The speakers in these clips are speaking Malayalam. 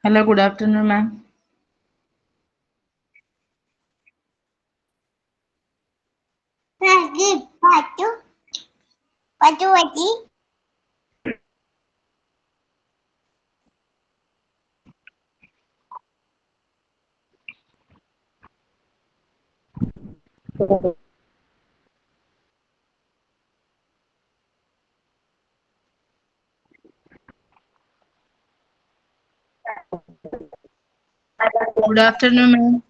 Hello, good afternoon, ma'am. Patu. Good afternoon, ma'am.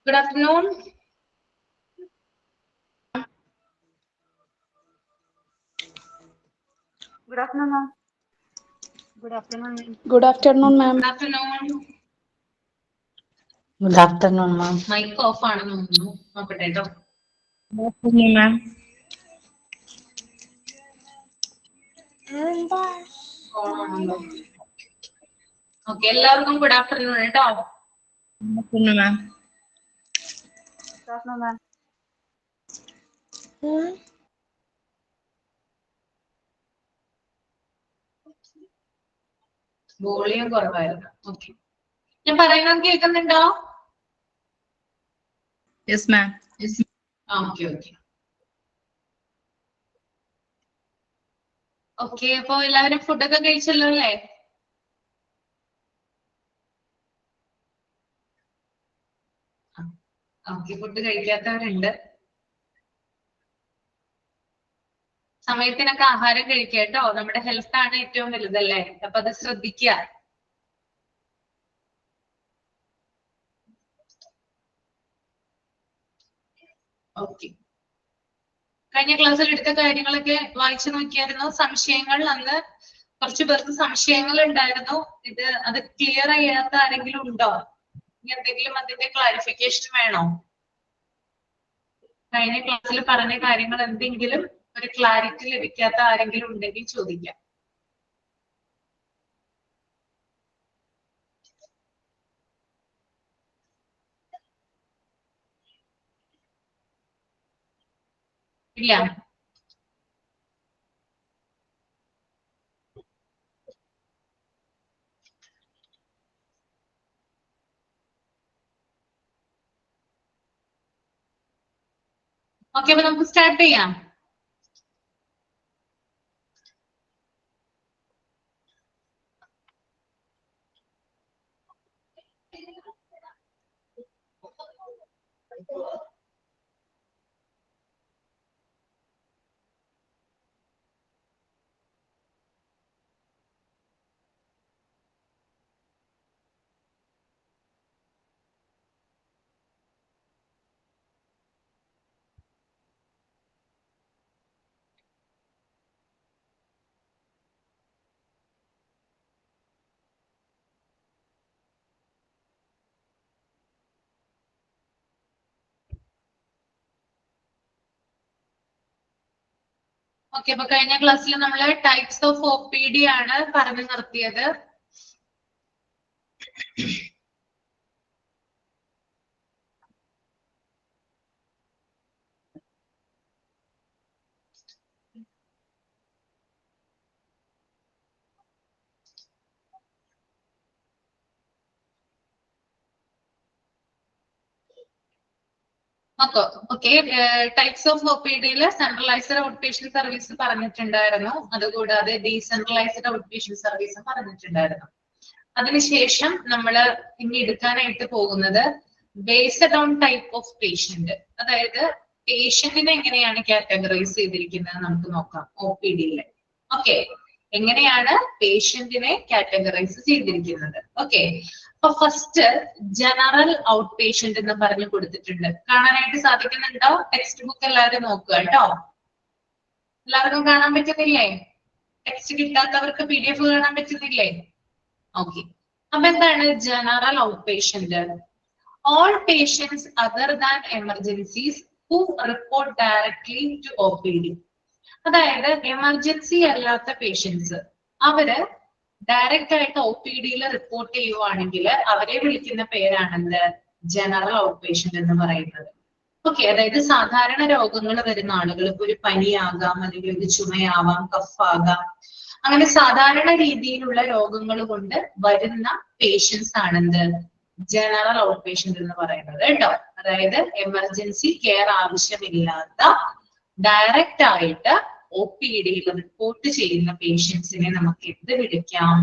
Good afternoon. Good afternoon, ma'am. Good afternoon, ma'am. Good afternoon, ma'am. Good afternoon. Good afternoon, ma'am. Mic off ആണെന്ന് തോന്നുന്നു. നോക്കട്ടെ കേട്ടോ. Good afternoon, ma'am. ഓക്കെ, എല്ലാവർക്കും ഗുഡ് ആഫ്റ്റർനൂൺ കേട്ടോ. Good afternoon, ma'am. Good afternoon, ma'am. Volume കുറവായിരുന്നു. ഓക്കെ, ഞാൻ പറയുന്നത് കേൾക്കുന്നുണ്ടോ? Yes, ma'am. Okay okay okay. അപ്പൊ എല്ലാവരും ഫുഡൊക്കെ കഴിച്ചല്ലോ അല്ലേ? Okay, food കഴിക്കാത്തവരുണ്ട്. സമയത്തിനൊക്കെ ആഹാരം കഴിക്കുക കേട്ടോ. നമ്മുടെ ഹെൽത്ത് ആണ് ഏറ്റവും വലുതല്ലേ, അപ്പൊ അത് ശ്രദ്ധിക്കുക. ഓക്കെ, കഴിഞ്ഞ ക്ലാസ്സിൽ എടുത്ത കാര്യങ്ങളൊക്കെ വായിച്ചു നോക്കിയായിരുന്നു. സംശയങ്ങൾ അന്ന് കുറച്ചു പേർക്ക് സംശയങ്ങൾ ഉണ്ടായിരുന്നു. അത് ക്ലിയർ ചെയ്യാത്ത ആരെങ്കിലും ഉണ്ടോ? ഇനി എന്തെങ്കിലും അതിന്റെ ക്ലാരിഫിക്കേഷൻ വേണോ? കഴിഞ്ഞ ക്ലാസ്സിൽ പറഞ്ഞ കാര്യങ്ങൾ എന്തെങ്കിലും ഒരു ക്ലാരിറ്റി ലഭിക്കാത്ത ആരെങ്കിലും ഉണ്ടെങ്കിൽ ചോദിക്കാം. ഇല്ല? ഓക്കെ, അപ്പൊ നമുക്ക് സ്റ്റാർട്ട് ചെയ്യാം. ഓക്കെ, അപ്പൊ കഴിഞ്ഞ ക്ലാസ്സിൽ നമ്മൾ ടൈപ്സ് ഓഫ് OPD ആണ് പറഞ്ഞു നിർത്തിയത്. Okay types of O P ഡിയിൽ സെൻട്രലൈസ്ഡ് ഔട്ട് പേഷ്യന്റ് സർവീസ് പറഞ്ഞിട്ടുണ്ടായിരുന്നു. അതുകൂടാതെ ഡീസെൻട്രലൈസ്ഡ് ഔട്ട് പേഷ്യന്റ് സർവീസ് പറഞ്ഞിട്ടുണ്ടായിരുന്നു. അതിനുശേഷം നമ്മൾ ഇനി എടുക്കാനായിട്ട് പോകുന്നത് based on type of patient, അതായത് പേഷ്യന്റിനെ എങ്ങനെയാണ് കാറ്റഗറൈസ് ചെയ്തിരിക്കുന്നത് നമുക്ക് നോക്കാം ഒ പി ഡിയിൽ. ഓക്കെ, എങ്ങനെയാണ് പേഷ്യന്റിനെ കാറ്റഗറൈസ് ചെയ്തിരിക്കുന്നത്? ഓക്കെ, അപ്പൊ ഫസ്റ്റ് ജനറൽ ഔട്ട് പേഷ്യന്റ് എന്ന് പറഞ്ഞു കൊടുത്തിട്ടുണ്ട്. കാണാനായിട്ട് സാധിക്കുന്നുണ്ടോ? ടെക്സ്റ്റ് ബുക്ക് എല്ലാവരും നോക്കുക കേട്ടോ. എല്ലാവർക്കും കാണാൻ പറ്റുന്നില്ലേ? ടെക്സ്റ്റ് കിട്ടാത്തവർക്ക് PDF കാണാൻ പറ്റുന്നില്ലേ? ഓക്കെ, അപ്പൊ എന്താണ് general out patient? All patients other than emergencies who report directly to OPD. അതായത് എമർജൻസി അല്ലാത്ത പേഷ്യൻസ് അവര് ഡയറക്റ്റ് ആയിട്ട് OPD-യിൽ റിപ്പോർട്ട് ചെയ്യുവാണെങ്കിൽ അവരെ വിളിക്കുന്ന പേരാണെന്ത്? ജനറൽ ഔട്ട് പേഷ്യന്റ് എന്ന് പറയുന്നത്. ഓക്കെ, അതായത് സാധാരണ രോഗങ്ങൾ വരുന്ന ആളുകൾ, ഇപ്പൊ ഒരു പനിയാകാം, അല്ലെങ്കിൽ ഒരു ചുമയാവാം, കഫാകാം, അങ്ങനെ സാധാരണ രീതിയിലുള്ള രോഗങ്ങൾ കൊണ്ട് വരുന്ന പേഷ്യൻസ് ആണെന്ത്? ജനറൽ ഔട്ട് പേഷ്യന്റ് എന്ന് പറയുന്നത് കേട്ടോ. അതായത് എമർജൻസി കെയർ ആവശ്യമില്ലാത്ത ഡയറക്റ്റ് ആയിട്ട് OPD-യിൽ റിപ്പോർട്ട് ചെയ്യുന്ന പേഷ്യൻസിനെ നമുക്ക് എന്ത് വിളിക്കാം?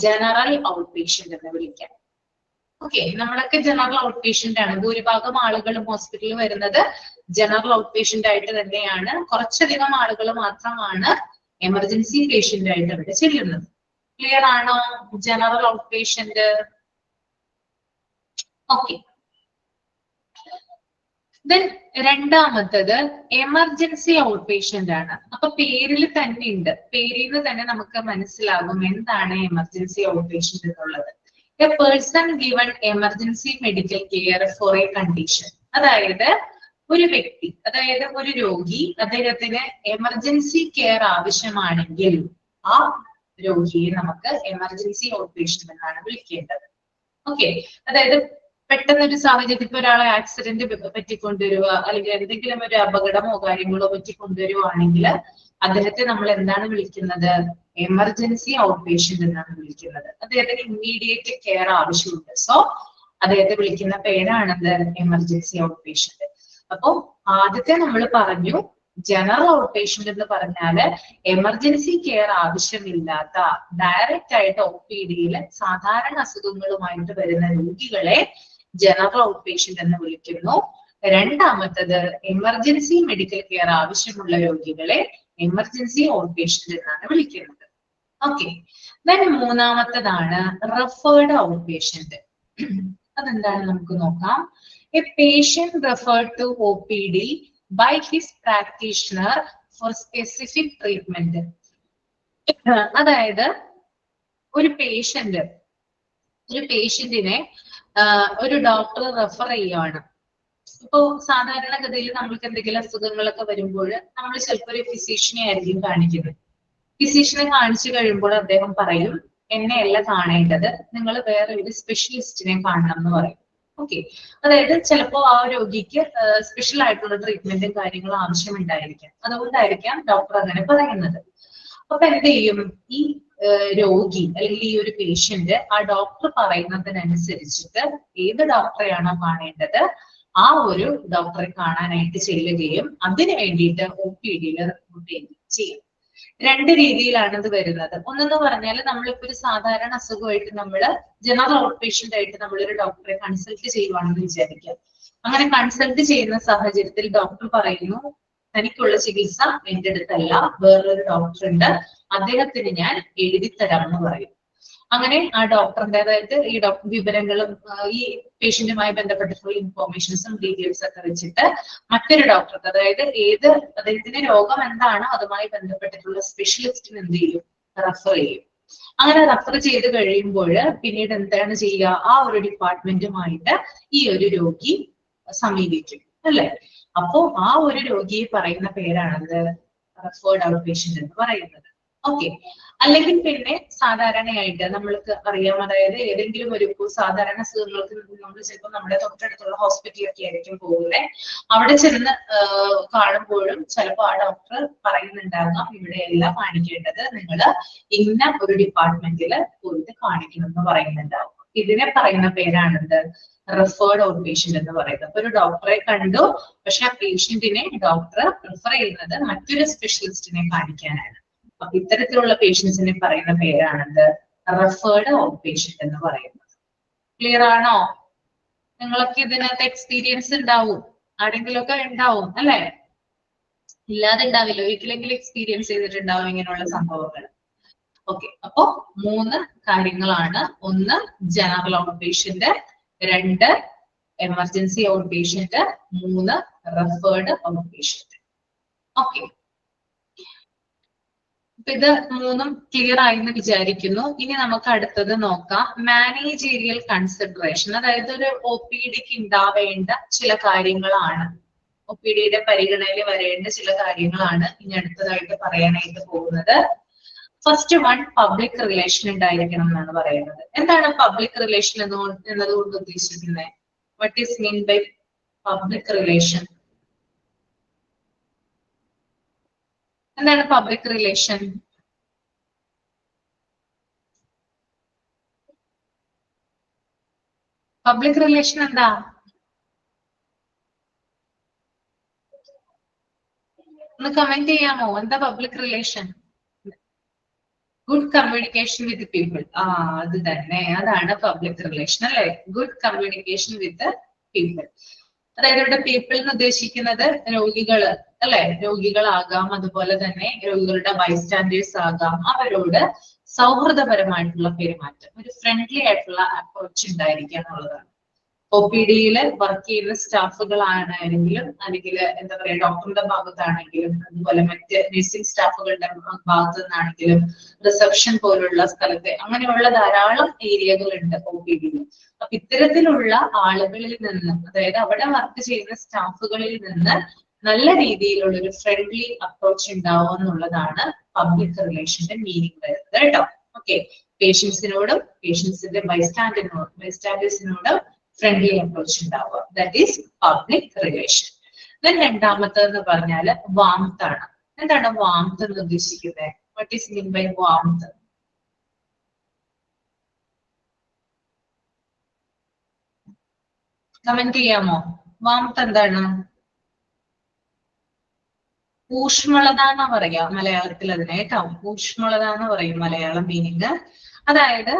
ജനറൽ ഔട്ട് പേഷ്യന്റ് എന്ന് വിളിക്കാം. ഓക്കെ, നമ്മളൊക്കെ ജനറൽ ഔട്ട് പേഷ്യന്റ് ആണ്. ഭൂരിഭാഗം ആളുകളും ഹോസ്പിറ്റലിൽ വരുന്നത് ജനറൽ ഔട്ട് പേഷ്യന്റ് ആയിട്ട് തന്നെയാണ്. കുറച്ചധികം ആളുകൾ മാത്രമാണ് എമർജൻസി പേഷ്യന്റ് ആയിട്ട് അവിടെ ചെല്ലുന്നത്. ക്ലിയർ ആണോ? General out patient. Okay, then രണ്ടാമത്തത് എമർജൻസി ഔട്ട് പേഷ്യന്റ് ആണ്. അപ്പൊ പേരിൽ തന്നെ ഉണ്ട്, പേരിൽ നിന്ന് തന്നെ നമുക്ക് മനസ്സിലാകും എന്താണ് എമർജൻസി ഔട്ട് പേഷ്യന്റ് എന്നുള്ളത്. A person given emergency medical care for A condition. അതായത് ഒരു വ്യക്തി, അതായത് ഒരു രോഗി, അദ്ദേഹത്തിന് എമർജൻസി കെയർ ആവശ്യമാണെങ്കിൽ ആ രോഗിയെ നമുക്ക് എമർജൻസി ഔട്ട് പേഷ്യന്റ് എന്നാണ് വിളിക്കേണ്ടത്. ഓക്കെ, അതായത് പെട്ടെന്ന് ഒരു സാഹചര്യത്തിൽ ഇപ്പൊ ഒരാളെ ആക്സിഡന്റ് പറ്റിക്കൊണ്ടുവരിക, അല്ലെങ്കിൽ എന്തെങ്കിലും ഒരു അപകടമോ കാര്യങ്ങളോ പറ്റിക്കൊണ്ടുവരുവാണെങ്കിൽ അദ്ദേഹത്തെ നമ്മൾ എന്താണ് വിളിക്കുന്നത്? എമർജൻസി ഔട്ട് പേഷ്യന്റ് എന്നാണ് വിളിക്കുന്നത്. അദ്ദേഹത്തിന് ഇമ്മീഡിയറ്റ് കെയർ ആവശ്യമുണ്ട്. സോ അദ്ദേഹത്തെ വിളിക്കുന്ന പേരാണെന്ത്? Emergency out patient. അപ്പൊ ആദ്യത്തെ നമ്മൾ പറഞ്ഞു ജനറൽ ഔട്ട് പേഷ്യന്റ് എന്ന് പറഞ്ഞാല് എമർജൻസി കെയർ ആവശ്യമില്ലാത്ത ഡയറക്റ്റ് ആയിട്ട് OPD-യിൽ സാധാരണ അസുഖങ്ങളുമായിട്ട് വരുന്ന രോഗികളെ ജനറൽ ഔട്ട് പേഷ്യന്റ് എന്ന് വിളിക്കുന്നു. രണ്ടാമത്തത് എമർജൻസി മെഡിക്കൽ കെയർ ആവശ്യമുള്ള രോഗികളെ എമർജൻസി ഔട്ട് പേഷ്യന്റ് എന്നാണ് വിളിക്കുന്നത്. ഓക്കെ, ദെൻ മൂന്നാമത്തതാണ് റെഫേർഡ് ഔട്ട് പേഷ്യന്റ്. അതെന്താണ് നമുക്ക് നോക്കാം. A patient referred to OPD by his practitioner for specific treatment. അതായത് ഒരു പേഷ്യന്റിനെ ഒരു ഡോക്ടർ റെഫർ ചെയ്യുകയാണ്. ഇപ്പോ സാധാരണഗതിയിൽ നമ്മൾക്ക് എന്തെങ്കിലും അസുഖങ്ങളൊക്കെ വരുമ്പോൾ നമ്മൾ ചിലപ്പോൾ ഒരു ഫിസിഷ്യനെ ആയിരിക്കും കാണിക്കുന്നത്. ഫിസിഷ്യനെ കാണിച്ചു കഴിയുമ്പോൾ അദ്ദേഹം പറയും, എന്നെ അല്ല കാണേണ്ടത്, നിങ്ങൾ വേറെ ഒരു സ്പെഷ്യലിസ്റ്റിനെ കാണണം എന്ന് പറയും. ഓക്കെ, അതായത് ചിലപ്പോ ആ രോഗിക്ക് സ്പെഷ്യൽ ആയിട്ടുള്ള ട്രീറ്റ്മെന്റും കാര്യങ്ങളും ആവശ്യമുണ്ടായിരിക്കാം. അതുകൊണ്ടായിരിക്കാം ഡോക്ടർ അങ്ങനെ പറയുന്നത്. അപ്പൊ എന്ത് ചെയ്യും? ഈ രോഗി അല്ലെങ്കിൽ ഈ ഒരു പേഷ്യന്റ് ആ ഡോക്ടർ പറയുന്നതിനനുസരിച്ചിട്ട് ഏത് ഡോക്ടറെയാണോ കാണേണ്ടത് ആ ഒരു ഡോക്ടറെ കാണാനായിട്ട് ചെല്ലുകയും അതിനു വേണ്ടിയിട്ട് OPD-യിൽ റിപ്പോർട്ട് ചെയ്യുകയും ചെയ്യും. രണ്ട് രീതിയിലാണ് ഇത് വരുന്നത്. ഒന്നെന്ന് പറഞ്ഞാൽ നമ്മളിപ്പോ ഒരു സാധാരണ അസുഖമായിട്ട് നമ്മൾ ജനറൽ ഔട്ട് പേഷ്യന്റ് ആയിട്ട് നമ്മളൊരു ഡോക്ടറെ കൺസൾട്ട് ചെയ്യുവാണെന്ന് വിചാരിക്കാം. അങ്ങനെ കൺസൾട്ട് ചെയ്യുന്ന സാഹചര്യത്തിൽ ഡോക്ടർ പറയുന്നു, തനിക്കുള്ള ചികിത്സ എന്റെ അടുത്തല്ല, വേറൊരു ഡോക്ടർ ഉണ്ട്, അദ്ദേഹത്തിന് ഞാൻ എഴുതിത്തരാം എന്ന് പറയും. അങ്ങനെ ആ ഡോക്ടറിന്റെ, അതായത് ഈ ഡോക്ടർ വിവരങ്ങളും ഈ പേഷ്യന്റുമായി ബന്ധപ്പെട്ടിട്ടുള്ള ഇൻഫോർമേഷൻസും ഡീറ്റെയിൽസ് ഒക്കെ വെച്ചിട്ട് മറ്റൊരു ഡോക്ടർക്ക്, അതായത് അദ്ദേഹത്തിന്റെ രോഗം എന്താണോ അതുമായി ബന്ധപ്പെട്ടിട്ടുള്ള സ്പെഷ്യലിസ്റ്റിന് എന്ത് ചെയ്യും? റെഫർ ചെയ്യും. അങ്ങനെ റെഫർ ചെയ്ത് കഴിയുമ്പോൾ പിന്നീട് എന്താണ് ചെയ്യുക? ആ ഒരു ഡിപ്പാർട്ട്മെന്റുമായിട്ട് ഈ ഒരു രോഗി സമീപിക്കും, അല്ലെ? അപ്പോ ആ ഒരു രോഗിയെ പറയുന്ന പേരാണത് റെഫേർഡ് ഔട്ട് പേഷ്യന്റ് എന്ന് പറയുന്നത്. ഓക്കെ, അല്ലെങ്കിൽ പിന്നെ സാധാരണയായിട്ട് നമ്മൾക്ക് അറിയാം, അതായത് ഏതെങ്കിലും ഒരു സാധാരണ അസുഖങ്ങൾക്ക് നമ്മൾ ചിലപ്പോൾ നമ്മുടെ തൊട്ടടുത്തുള്ള ഹോസ്പിറ്റലൊക്കെ ആയിരിക്കും പോകുന്നത്. അവിടെ ചെന്ന് കാണുമ്പോഴും ചിലപ്പോൾ ആ ഡോക്ടർ പറയുന്നുണ്ടാകാം, ഇവിടെയല്ല കാണിക്കേണ്ടത്, നിങ്ങൾ ഇന്ന ഒരു ഡിപ്പാർട്ട്മെന്റിൽ പോയിട്ട് കാണിക്കണം എന്ന് പറയുന്നുണ്ടാവും. ഇതിനെ പറയുന്ന പേരാണെന്ത്? റെഫേർഡ് ഔട്ട് പേഷ്യന്റ് എന്ന് പറയുന്നത്. അപ്പൊ ഒരു ഡോക്ടറെ കണ്ടു, പക്ഷെ ആ പേഷ്യന്റിനെ ഡോക്ടർ പ്രിഫർ ചെയ്യുന്നത് മറ്റൊരു സ്പെഷ്യലിസ്റ്റിനെ കാണിക്കാനാണ്. അപ്പൊ ഇത്തരത്തിലുള്ള പേഷ്യൻസിനെ പറയുന്ന പേരാണെന്ത്? റെഫേർഡ് ഔട്ട് പേഷ്യന്റ് എന്ന് പറയുന്നത്. ക്ലിയർ ആണോ? നിങ്ങളൊക്കെ ഇതിനകത്ത് എക്സ്പീരിയൻസ് ഉണ്ടാവും, ആരെങ്കിലുമൊക്കെ ഉണ്ടാവും അല്ലെ? ഇല്ലാതെ ഉണ്ടാവില്ല, ഒരിക്കലെങ്കിലും എക്സ്പീരിയൻസ് ചെയ്തിട്ടുണ്ടാവും ഇങ്ങനെയുള്ള സംഭവങ്ങൾ. ഓക്കെ, അപ്പോ 3 കാര്യങ്ങളാണ്. 1 general out patient, 2 emergency out patient, 3 referred out patient. Okay, അപ്പൊ ഇത് 3ഉം ക്ലിയർ ആയെന്ന് വിചാരിക്കുന്നു. ഇനി നമുക്ക് അടുത്തത് നോക്കാം. മാനേജീരിയൽ കൺസിഡറേഷൻ, അതായത് ഒരു ഒ പി ഡിക്ക് ഉണ്ടാവേണ്ട ചില കാര്യങ്ങളാണ്, ഒ പി ഡിയുടെ പരിഗണനയിൽ വരേണ്ട ചില കാര്യങ്ങളാണ് ഇനി അടുത്തതായിട്ട് പറയാനായിട്ട് പോകുന്നത്. ഫസ്റ്റ് 1 പബ്ലിക് റിലേഷൻ ഉണ്ടായിരിക്കണം എന്നാണ് പറയുന്നത്. എന്താണ് പബ്ലിക് റിലേഷൻ എന്നതുകൊണ്ട് ഉദ്ദേശിക്കുന്നത്? What is mean by public relation? എന്താണ് പബ്ലിക് റിലേഷൻ? പബ്ലിക് റിലേഷൻ എന്താ? ഒന്ന് കമന്റ് ചെയ്യാമോ? എന്താ public relation? Good communication with people. അത് തന്നെ, അതാണ് പബ്ലിക് റിലേഷൻ അല്ലെ? Good communication with people. അതായത് ഇവിടെ പീപ്പിൾ എന്ന് ഉദ്ദേശിക്കുന്നത് രോഗികള് അല്ലെ? രോഗികളാകാം, അതുപോലെ തന്നെ രോഗികളുടെ ബൈസ്റ്റാൻഡേഴ്സ് ആകാം. അവരോട് സൗഹൃദപരമായിട്ടുള്ള പെരുമാറ്റം, ഒരു ഫ്രണ്ട്ലി ആയിട്ടുള്ള അപ്രോച്ച് ഉണ്ടായിരിക്കുക എന്നുള്ളതാണ്. ഒ പി ഡിയിൽ വർക്ക് ചെയ്യുന്ന സ്റ്റാഫുകളാണെങ്കിലും, അല്ലെങ്കിൽ എന്താ പറയാ ഡോക്ടറുടെ ഭാഗത്താണെങ്കിലും, അതുപോലെ മറ്റ് നഴ്സിംഗ് സ്റ്റാഫുകളുടെ ഭാഗത്തു നിന്നാണെങ്കിലും, റിസപ്ഷൻ പോലുള്ള സ്ഥലത്തെ, അങ്ങനെയുള്ള ധാരാളം ഏരിയകളുണ്ട് ഒ പി ഡിയിൽ. അപ്പൊ ഇത്തരത്തിലുള്ള ആളുകളിൽ നിന്ന്, അതായത് അവിടെ വർക്ക് ചെയ്യുന്ന സ്റ്റാഫുകളിൽ നിന്ന് നല്ല രീതിയിലുള്ള ഒരു ഫ്രണ്ട്ലി അപ്രോച്ച് ഉണ്ടാവുക എന്നുള്ളതാണ് പബ്ലിക് റിലേഷന്റെ മീനിങ് വരുന്നത് കേട്ടോ. ഓക്കെ, പേഷ്യൻസിനോടും പേഷ്യൻസിന്റെ ബൈസ്റ്റാൻഡേഴ്സിനോടും ഫ്രണ്ട്ലി അപ്രോച്ച് ഉണ്ടാവുക, that is public relation. Then രണ്ടാമത്തെന്ന് പറഞ്ഞാല് വാംത്ത് ആണ്. എന്താണ് വാംത്ത് എന്ന് ഉദ്ദേശിക്കുന്നത്? What is mean by warmth? Comment ചെയ്യാമോ? വാംത്ത് എന്താണ്? ഊഷ്മളത എന്നാ പറയാ മലയാളത്തിൽ അതിനെ കേട്ടോ. ഊഷ്മളത എന്ന് പറയും മലയാളം മീനിങ്. അതായത്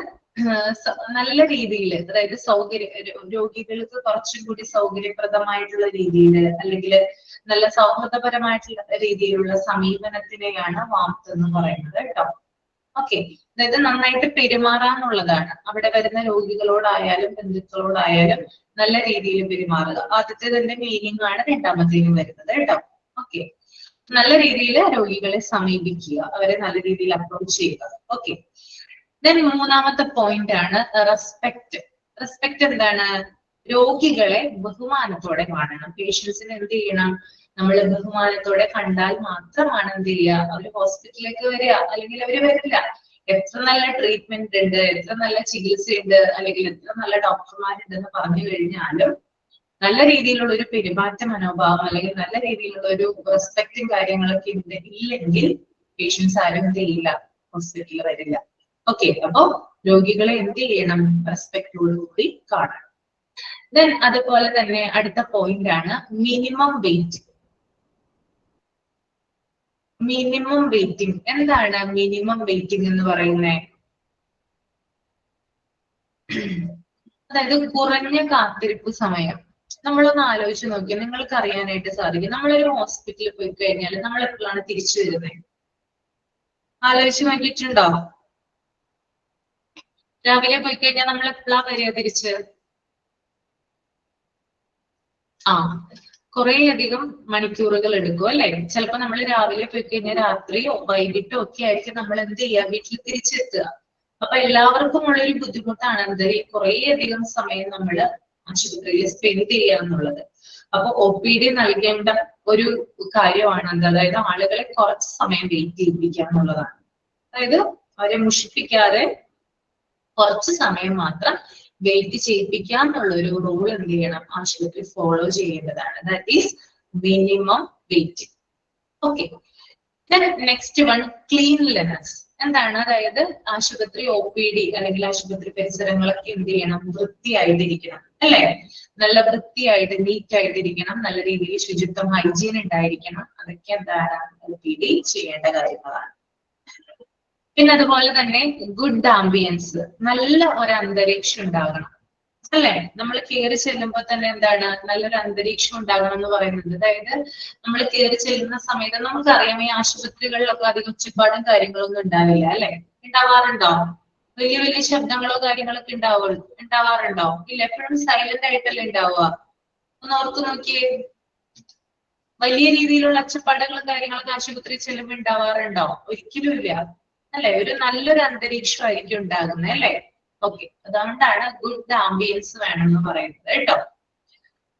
നല്ല രീതിയിൽ, അതായത് രോഗികൾക്ക് കുറച്ചും കൂടി സൗകര്യപ്രദമായിട്ടുള്ള രീതിയിൽ, അല്ലെങ്കിൽ നല്ല സൗഹൃദപരമായിട്ടുള്ള രീതിയിലുള്ള സമീപനത്തിനെയാണ് വാംത്ത് എന്ന് പറയുന്നത് കേട്ടോ. ഓക്കെ, അതായത് നന്നായിട്ട് പെരുമാറാന്നുള്ളതാണ്. അവിടെ വരുന്ന രോഗികളോടായാലും ബന്ധുക്കളോടായാലും നല്ല രീതിയിൽ പെരുമാറുക. ആദ്യത്തേതിന്റെ മീനിങ് ആണ് രണ്ടാമത്തേനും വരുന്നത് കേട്ടോ. ഓക്കെ, നല്ല രീതിയിൽ രോഗികളെ സമീപിക്കുക, അവരെ നല്ല രീതിയിൽ അപ്രോച്ച് ചെയ്യുക. ഓക്കെ, ദെൻ മൂന്നാമത്തെ പോയിന്റ് ആണ് റെസ്പെക്ട്. റെസ്പെക്ട് എന്താണ്? രോഗികളെ ബഹുമാനത്തോടെ കാണണം. പേഷ്യൻസിനെ എന്ത് ചെയ്യണം? നമ്മൾ ബഹുമാനത്തോടെ കണ്ടാൽ മാത്രമാണ് എന്ത് ചെയ്യുക, അവർ ഹോസ്പിറ്റലിലേക്ക് വരിക, അല്ലെങ്കിൽ അവർ വരില്ല. എത്ര നല്ല ട്രീറ്റ്മെന്റ് ഉണ്ട്, എത്ര നല്ല ചികിത്സയുണ്ട്, അല്ലെങ്കിൽ എത്ര നല്ല ഡോക്ടർമാരുണ്ടെന്ന് പറഞ്ഞു കഴിഞ്ഞാലും നല്ല രീതിയിലുള്ള ഒരു പെരുമാറ്റ മനോഭാവം, അല്ലെങ്കിൽ നല്ല രീതിയിലുള്ള ഒരു റെസ്പെക്റ്റും കാര്യങ്ങളൊക്കെ ഇല്ലെങ്കിൽ പേഷ്യൻസ് ആരും എന്ത് ചെയ്യില്ല, ഹോസ്പിറ്റലിൽ വരില്ല. ഓക്കെ, അപ്പൊ രോഗികളെ എന്ത് ചെയ്യണം? റെസ്പെക്റ്റോടുകൂടി കാണണം. ദെൻ അതുപോലെ തന്നെ അടുത്ത പോയിന്റ് ആണ് മിനിമം വെയിറ്റിംഗ്. മിനിമം വെയിറ്റിംഗ് എന്താണ്? മിനിമം വെയിറ്റിംഗ് എന്ന് പറയുന്നത് അതായത് കുറഞ്ഞ കാത്തിരിപ്പ് സമയം. നമ്മളൊന്ന് ആലോചിച്ച് നോക്കിയാൽ നിങ്ങൾക്ക് അറിയാനായിട്ട് സാധിക്കും. നമ്മളൊരു ഹോസ്പിറ്റലിൽ പോയി കഴിഞ്ഞാൽ നമ്മൾ എപ്പോഴാണ് തിരിച്ചു വരുന്നത്? ആലോചിച്ച് നോക്കിയിട്ടുണ്ടോ? രാവിലെ പോയി കഴിഞ്ഞാൽ നമ്മൾ എപ്പോഴാ വരിക തിരിച്ച്? കുറെ അധികം മണിക്കൂറുകൾ എടുക്കും അല്ലെ? ചിലപ്പോ നമ്മൾ രാവിലെ പോയി കഴിഞ്ഞാൽ രാത്രിയോ വൈകിട്ടോ ഒക്കെ ആയിരിക്കും നമ്മൾ എന്ത് ചെയ്യുക, വീട്ടിൽ തിരിച്ചെത്തുക. അപ്പൊ എല്ലാവർക്കും ഉള്ളൊരു ബുദ്ധിമുട്ടാണ് എന്ത്, കുറെ അധികം സമയം നമ്മൾ ആശുപത്രിയിൽ സ്പെൻഡ് ചെയ്യുക എന്നുള്ളത്. അപ്പൊ ഒ പി ഡി നൽകേണ്ട ഒരു കാര്യമാണ് എന്ത്, അതായത് ആളുകളെ കുറച്ച് സമയം വെയിറ്റ് ചെയ്യിപ്പിക്കുക എന്നുള്ളതാണ്. അതായത് അവരെ മുഷിപ്പിക്കാതെ കുറച്ച് സമയം മാത്രം വെയിറ്റ് ചെയ്യിപ്പിക്കുക എന്നുള്ള ഒരു റൂൾ എന്ത് ചെയ്യണം, ആശുപത്രി ഫോളോ ചെയ്യേണ്ടതാണ്. That is minimum waiting. Okay, next one cleanliness. എന്താണ്, അതായത് ആശുപത്രി OPD അല്ലെങ്കിൽ ആശുപത്രി പരിസരങ്ങളൊക്കെ എന്ത് ചെയ്യണം, വൃത്തിയായിട്ടിരിക്കണം അല്ലെ. നല്ല വൃത്തിയായിട്ട് നീറ്റ് ആയിട്ടിരിക്കണം, നല്ല രീതിയിൽ ശുചിത്വം ഹൈജീൻ ഉണ്ടായിരിക്കണം. അതൊക്കെ എന്താണ് OPD ചെയ്യേണ്ട കാര്യങ്ങളാണ്. പിന്നെ അതുപോലെ തന്നെ ഗുഡ് ആംബിയൻസ്, നല്ല ഒരു അന്തരീക്ഷം ഉണ്ടാകണം അല്ലെ. നമ്മൾ കയറി ചെല്ലുമ്പോൾ തന്നെ എന്താണ്, നല്ലൊരു അന്തരീക്ഷം ഉണ്ടാകണം എന്ന് പറയുന്നത്. അതായത് നമ്മൾ കയറി ചെല്ലുന്ന സമയത്ത് നമുക്കറിയാം ഈ ആശുപത്രികളിലൊക്കെ അധികം ഒച്ചപ്പാടും കാര്യങ്ങളൊന്നും ഉണ്ടാവില്ല അല്ലെ. ഉണ്ടാവാറുണ്ടോ? വലിയ വലിയ ശബ്ദങ്ങളോ കാര്യങ്ങളൊക്കെ ഉണ്ടാവാറുണ്ടോ? ഇല്ല, എപ്പോഴും സൈലന്റ് ആയിട്ടല്ലേ ഉണ്ടാവുക. ഒന്ന് ഓർത്ത് നോക്കിയേ, വലിയ രീതിയിലുള്ള ഒച്ചപ്പാടുകളും കാര്യങ്ങളൊക്കെ ആശുപത്രി ചെല്ലുമ്പോൾ ഉണ്ടാവാറുണ്ടോ? ഒരിക്കലും ഇല്ല അല്ലെ. ഒരു നല്ലൊരു അന്തരീക്ഷമായിരിക്കും ഉണ്ടാകുന്നത് അല്ലെ. ഓക്കെ, അതുകൊണ്ടാണ് ഗുഡ് ആംബിയൻസ് വേണം എന്ന് പറയുന്നത് കേട്ടോ.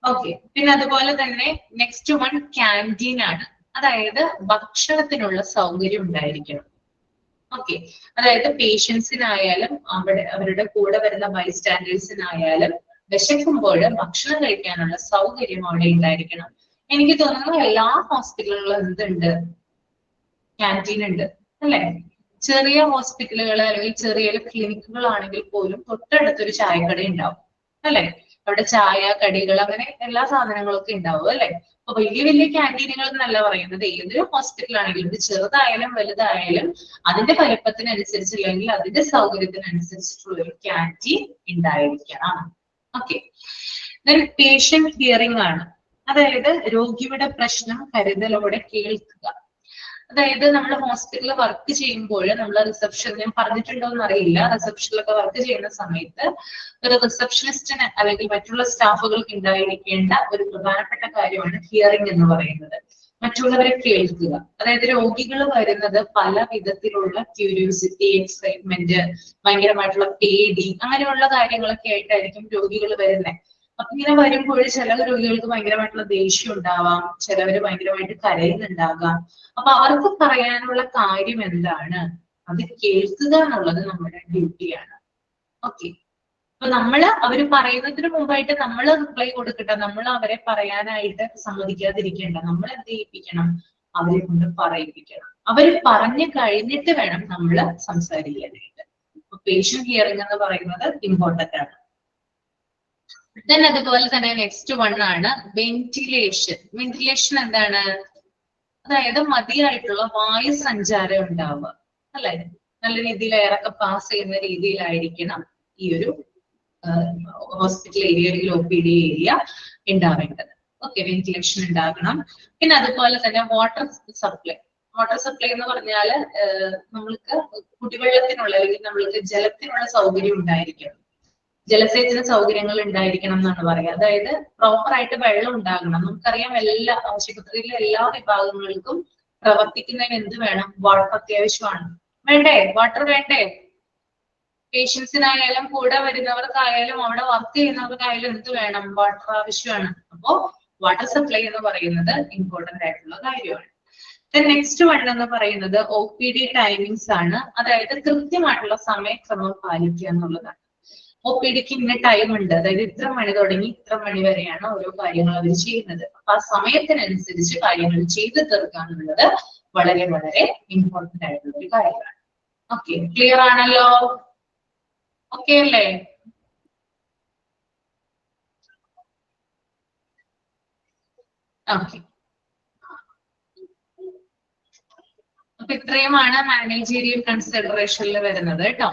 ഓക്കെ, പിന്നെ അതുപോലെ തന്നെ നെക്സ്റ്റ് വൺ ക്യാൻറ്റീൻ ആണ്. അതായത് ഭക്ഷണത്തിനുള്ള സൗകര്യം ഉണ്ടായിരിക്കണം. ഓക്കെ, അതായത് പേഷ്യൻസിനായാലും അവരുടെ കൂടെ വരുന്ന ബൈസ്റ്റാൻഡേഴ്സിനായാലും വിശക്കുമ്പോൾ ഭക്ഷണം കഴിക്കാനുള്ള സൗകര്യം അവിടെ ഉണ്ടായിരിക്കണം. എനിക്ക് തോന്നുന്നു എല്ലാ ഹോസ്പിറ്റലുകളിലും എന്തുണ്ട്, ക്യാൻറ്റീൻ ഉണ്ട് അല്ലെ. ചെറിയ ഹോസ്പിറ്റലുകൾ അല്ലെങ്കിൽ ചെറിയ ക്ലിനിക്കുകളാണെങ്കിൽ പോലും തൊട്ടടുത്തൊരു ചായക്കട ഉണ്ടാവും അല്ലെ. അവിടെ ചായ കടികൾ അങ്ങനെ എല്ലാ സാധനങ്ങളൊക്കെ ഉണ്ടാവും അല്ലെ. അപ്പൊ വലിയ വലിയ ക്യാൻറ്റീനുകൾ എന്നല്ല പറയുന്നത്, ഏതൊരു ഹോസ്പിറ്റലാണെങ്കിലും ഇത് ചെറുതായാലും വലുതായാലും അതിന്റെ വലിപ്പത്തിനനുസരിച്ച് അല്ലെങ്കിൽ അതിന്റെ സൗകര്യത്തിനനുസരിച്ചിട്ടുള്ള ഒരു ക്യാൻറ്റീൻ ഉണ്ടായിരിക്കണം. ഓക്കെ, പേഷ്യന്റ് ഹിയറിംഗ് ആണ്. അതായത് രോഗിയുടെ പ്രശ്നം കരുതലോടെ കേൾക്കുക. അതായത് നമ്മൾ ഹോസ്പിറ്റലിൽ വർക്ക് ചെയ്യുമ്പോൾ നമ്മൾ റിസപ്ഷൻ, ഞാൻ പറഞ്ഞിട്ടുണ്ടോ എന്ന് അറിയില്ല, റിസപ്ഷനിലൊക്കെ വർക്ക് ചെയ്യുന്ന സമയത്ത് ഒരു റിസപ്ഷനിസ്റ്റിന് അല്ലെങ്കിൽ മറ്റുള്ള സ്റ്റാഫുകൾക്ക് ഉണ്ടായിരിക്കേണ്ട ഒരു പ്രധാനപ്പെട്ട കാര്യമാണ് ഹിയറിംഗ് എന്ന് പറയുന്നത്. മറ്റുള്ളവരെ കേൾക്കുക. അതായത് രോഗികൾ വരുന്നത് പല വിധത്തിലുള്ള ക്യൂരിയോസിറ്റി, എക്സൈറ്റ്മെന്റ്, ഭയങ്കരമായിട്ടുള്ള പേടി, അങ്ങനെയുള്ള കാര്യങ്ങളൊക്കെ ആയിട്ടായിരിക്കും രോഗികൾ വരുന്നത്. അപ്പൊ ഇങ്ങനെ വരുമ്പോൾ ചില രോഗികൾക്ക് ഭയങ്കരമായിട്ടുള്ള ദേഷ്യം ഉണ്ടാവാം, ചിലവര് ഭയങ്കരമായിട്ട് കരയുന്നുണ്ടാകാം. അപ്പൊ അവർക്ക് പറയാനുള്ള കാര്യം എന്താണ്, അത് കേൾക്കുക എന്നുള്ളത് നമ്മുടെ ഡ്യൂട്ടിയാണ്. ഓക്കെ, അപ്പൊ അവര് പറയുന്നതിന് മുമ്പായിട്ട് നമ്മൾ റിപ്ലൈ കൊടുക്കട്ടെ. നമ്മൾ അവരെ പറയാനായിട്ട് സമ്മതിക്കാതിരിക്കേണ്ട. നമ്മൾ എന്ത് ചെയ്യിപ്പിക്കണം, അവരെ കൊണ്ട് പറയിപ്പിക്കണം. അവര് പറഞ്ഞു കഴിഞ്ഞിട്ട് വേണം നമ്മൾ സംസാരിക്കാനായിട്ട്. പേഷ്യന്റ് ഹിയറിംഗ് എന്ന് പറയുന്നത് ഇമ്പോർട്ടന്റ് ആണ്. ദെൻ അതുപോലെ തന്നെ നെക്സ്റ്റ് വൺ ആണ് വെന്റിലേഷൻ. വെന്റിലേഷൻ എന്താണ്, അതായത് മതിയായിട്ടുള്ള വായു സഞ്ചാരം ഉണ്ടാവുക അല്ലെ. നല്ല രീതിയിൽ എയറൊക്കെ പാസ് ചെയ്യുന്ന രീതിയിലായിരിക്കണം ഈ ഒരു ഹോസ്പിറ്റൽ ഏരിയ അല്ലെങ്കിൽ OPD ഏരിയ ഉണ്ടാവേണ്ടത്. ഓക്കെ, വെന്റിലേഷൻ ഉണ്ടാകണം. പിന്നെ അതുപോലെ തന്നെ വാട്ടർ സപ്ലൈ. വാട്ടർ സപ്ലൈ എന്ന് പറഞ്ഞാല് നമ്മൾക്ക് കുടിവെള്ളത്തിനുള്ള അല്ലെങ്കിൽ നമ്മൾക്ക് ജലത്തിനുള്ള സൗകര്യം ഉണ്ടായിരിക്കണം. ജലസേചന സൗകര്യങ്ങൾ ഉണ്ടായിരിക്കണം എന്നാണ് പറയുക. അതായത് പ്രോപ്പർ ആയിട്ട് വെള്ളം ഉണ്ടാകണം. നമുക്കറിയാം എല്ലാ ആശുപത്രിയിലെ എല്ലാ വിഭാഗങ്ങൾക്കും പ്രവർത്തിക്കുന്നതിന് എന്ത് വേണം, വാട്ടർ അത്യാവശ്യമാണ്. വേണ്ടേ, വാട്ടർ വേണ്ടേ? പേഷ്യൻസിനായാലും കൂടെ വരുന്നവർക്കായാലും അവിടെ വർക്ക് ചെയ്യുന്നവർക്കായാലും എന്ത് വേണം, വാട്ടർ ആവശ്യമാണ്. അപ്പോ വാട്ടർ സപ്ലൈ എന്ന് പറയുന്നത് ഇമ്പോർട്ടന്റ് ആയിട്ടുള്ള കാര്യമാണ്. നെക്സ്റ്റ് വൺ എന്ന് പറയുന്നത് OPD ടൈമിങ്സ് ആണ്. അതായത് കൃത്യമായിട്ടുള്ള സമയക്രമം പാലിക്കുക എന്നുള്ളതാണ്. OPDക്ക് ഇന്ന ടൈം ഉണ്ട്, അതായത് ഇത്ര മണി തുടങ്ങി ഇത്ര മണി വരെയാണ് ഓരോ കാര്യങ്ങൾ അവർ ചെയ്യുന്നത്. അപ്പൊ ആ സമയത്തിനനുസരിച്ച് കാര്യങ്ങൾ ചെയ്തു തീർക്കുക എന്നുള്ളത് വളരെ വളരെ ഇമ്പോർട്ടന്റ് ആയിട്ടുള്ള ഒരു കാര്യമാണ്. ഓക്കെ, ക്ലിയർ ആണല്ലോ? ഓക്കെ അല്ലേ? ഓക്കെ, അപ്പൊ ഇത്രയുമാണ് മാനേജീരിയൽ കൺസിഡറേഷനിൽ വരുന്നത് കേട്ടോ.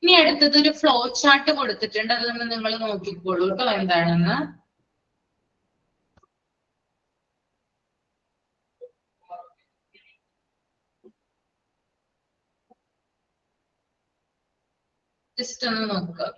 ഇനി അടുത്തത് ഒരു ഫ്ലോ ചാർട്ട് കൊടുത്തിട്ടുണ്ട്, അതൊന്ന് നിങ്ങൾ നോക്കിക്കോളൂ കേട്ടോ എന്താണെന്ന്. ജസ്റ്റ് ഒന്ന് നോക്കുക.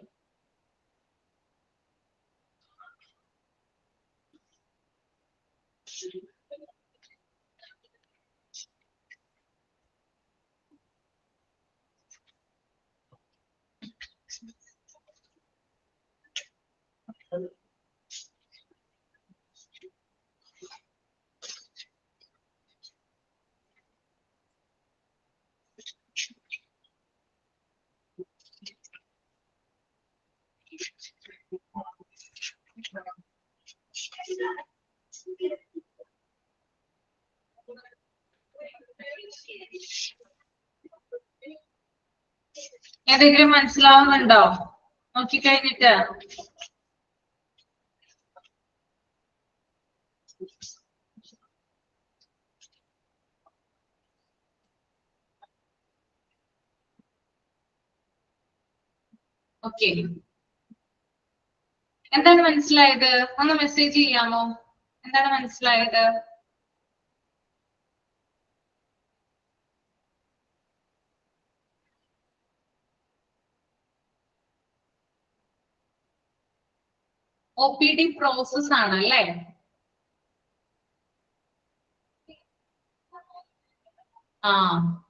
ഏതെങ്കിലും മനസ്സിലാവുന്നുണ്ടോ നോക്കിക്കഴിഞ്ഞിട്ട്? ഓക്കെ, എന്താണ് മനസ്സിലായത്? ഒന്ന് മെസ്സേജ് ചെയ്യാമോ? എന്താണ് മനസ്സിലായത്? OPD പ്രോസസ് ആണല്ലേ? ആ,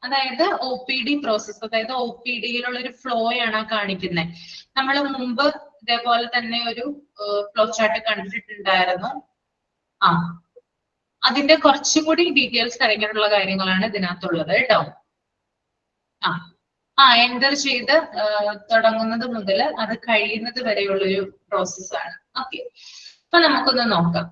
അതായത് OPD പ്രോസസ്, അതായത് OPD-യിലുള്ള ഒരു ഫ്ലോ ആണ് കാണിക്കുന്നത്. നമ്മൾ മുമ്പ് ഇതേപോലെ തന്നെ ഒരു ഫ്ലോ ചാർട്ട് കണ്ടിട്ടുണ്ടായിരുന്നു. ആ, അതിന്റെ കുറച്ചും കൂടി ഡീറ്റെയിൽസ് അറിയാനുള്ള കാര്യങ്ങളാണ് ഇതിനകത്തുള്ളത് കേട്ടോ. എൻ്റർ ചെയ്ത് തുടങ്ങുന്നത് മുതൽ അത് കഴിയുന്നത് വരെയുള്ള ഒരു പ്രോസസ്സാണ്. ഓക്കെ, അപ്പൊ നമുക്കൊന്ന് നോക്കാം.